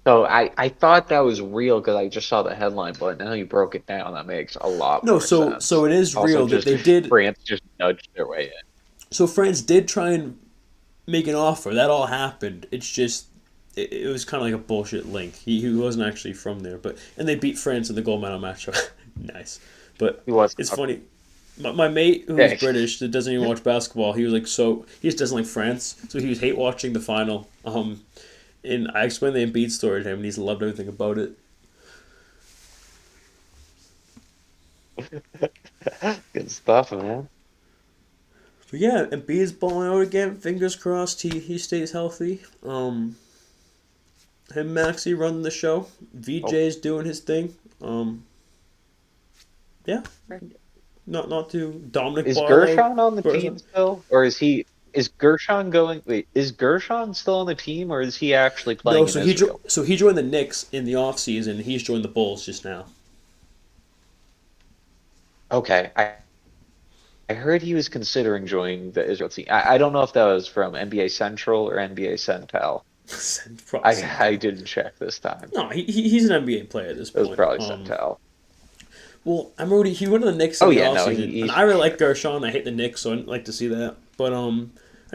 So I thought that was real because I just saw the headline, but now you broke it down. That makes a lot No, more so sense. it is Also, real that just they did. France just nudged their way in. So France did try and make an offer. That all happened. It's just it was kind of like a bullshit link. He wasn't actually from there, but and they beat France in the gold medal match. Nice, but He was it's okay. funny. My mate who's British that doesn't even watch basketball, he was like he just doesn't like France, so he was hate watching the final. And I explained the Embiid story to him, and he's loved everything about it. Good stuff, man. But yeah, Embiid's balling out again. Fingers crossed he stays healthy. Him and Maxie running the show. Oh, VJ's doing his thing. Yeah, not too Dominic is Barlow. Gershon on the team Person. still, or is he? Is Gershon going? Wait, is Gershon still on the team, or is he actually No, playing in Israel? so he joined the Knicks in the off season. He's joined the Bulls just now. Okay, I heard he was considering joining the Israel team. I don't know if that was from NBA Central or NBA Centel. Probably I Centel. didn't check this time. No, he's an NBA player at this It was point. probably Centel. Well, I remember he went to the Knicks in Oh the yeah, no, offseason, and he's I for really like sure. Gershon. I hate the Knicks, so I didn't like to see that. But I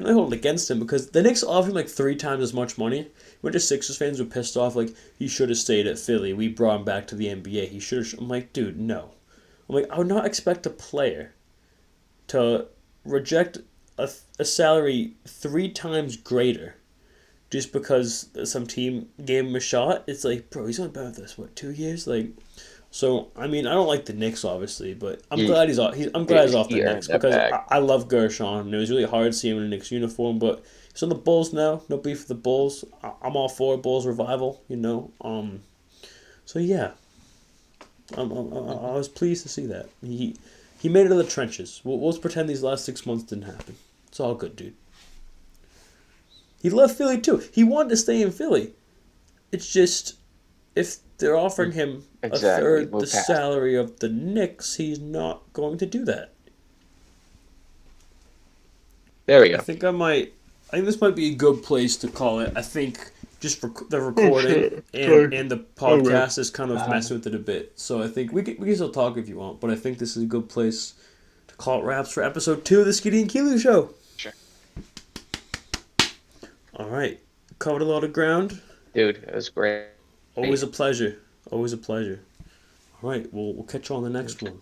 know I hold it against him because the Knicks offered him like three times as much money. When just Sixers fans were pissed off, like he should have stayed at Philly. We brought him back to the NBA. He should have. I'm like, dude, no. I'm like, I would not expect a player to reject a salary three times greater just because some team gave him a shot. It's like, bro, he's only been with us what 2 years, like. So I mean, I don't like the Knicks obviously, but I'm He, glad I'm glad dude, he's off the he earned Knicks that because bag. I love Gershon. And it was really hard seeing him in a Knicks uniform, but he's on the Bulls now. No beef with the Bulls. I'm all for Bulls revival. So yeah, I Hmm. was pleased to see that he made it to the trenches. We'll just pretend these last 6 months didn't happen. It's all good, dude. He left Philly too. He wanted to stay in Philly. It's just if they're offering him a Exactly. third the Move past. salary of the Knicks, he's not going to do that. There we I go. think I might. I think this might be a good place to call it. I think just the Oh recording shit. and Sorry. and the All right. podcast is kind of Uh, messing with it a bit. So I think we can still talk if you want, but I think this is a good place to call it wraps for episode 2 of the Skiddy and Kelu show. sure. All right, covered a lot of ground. Dude, it was great. Always a pleasure. Always a pleasure. All right, we'll catch you on the next Okay. one.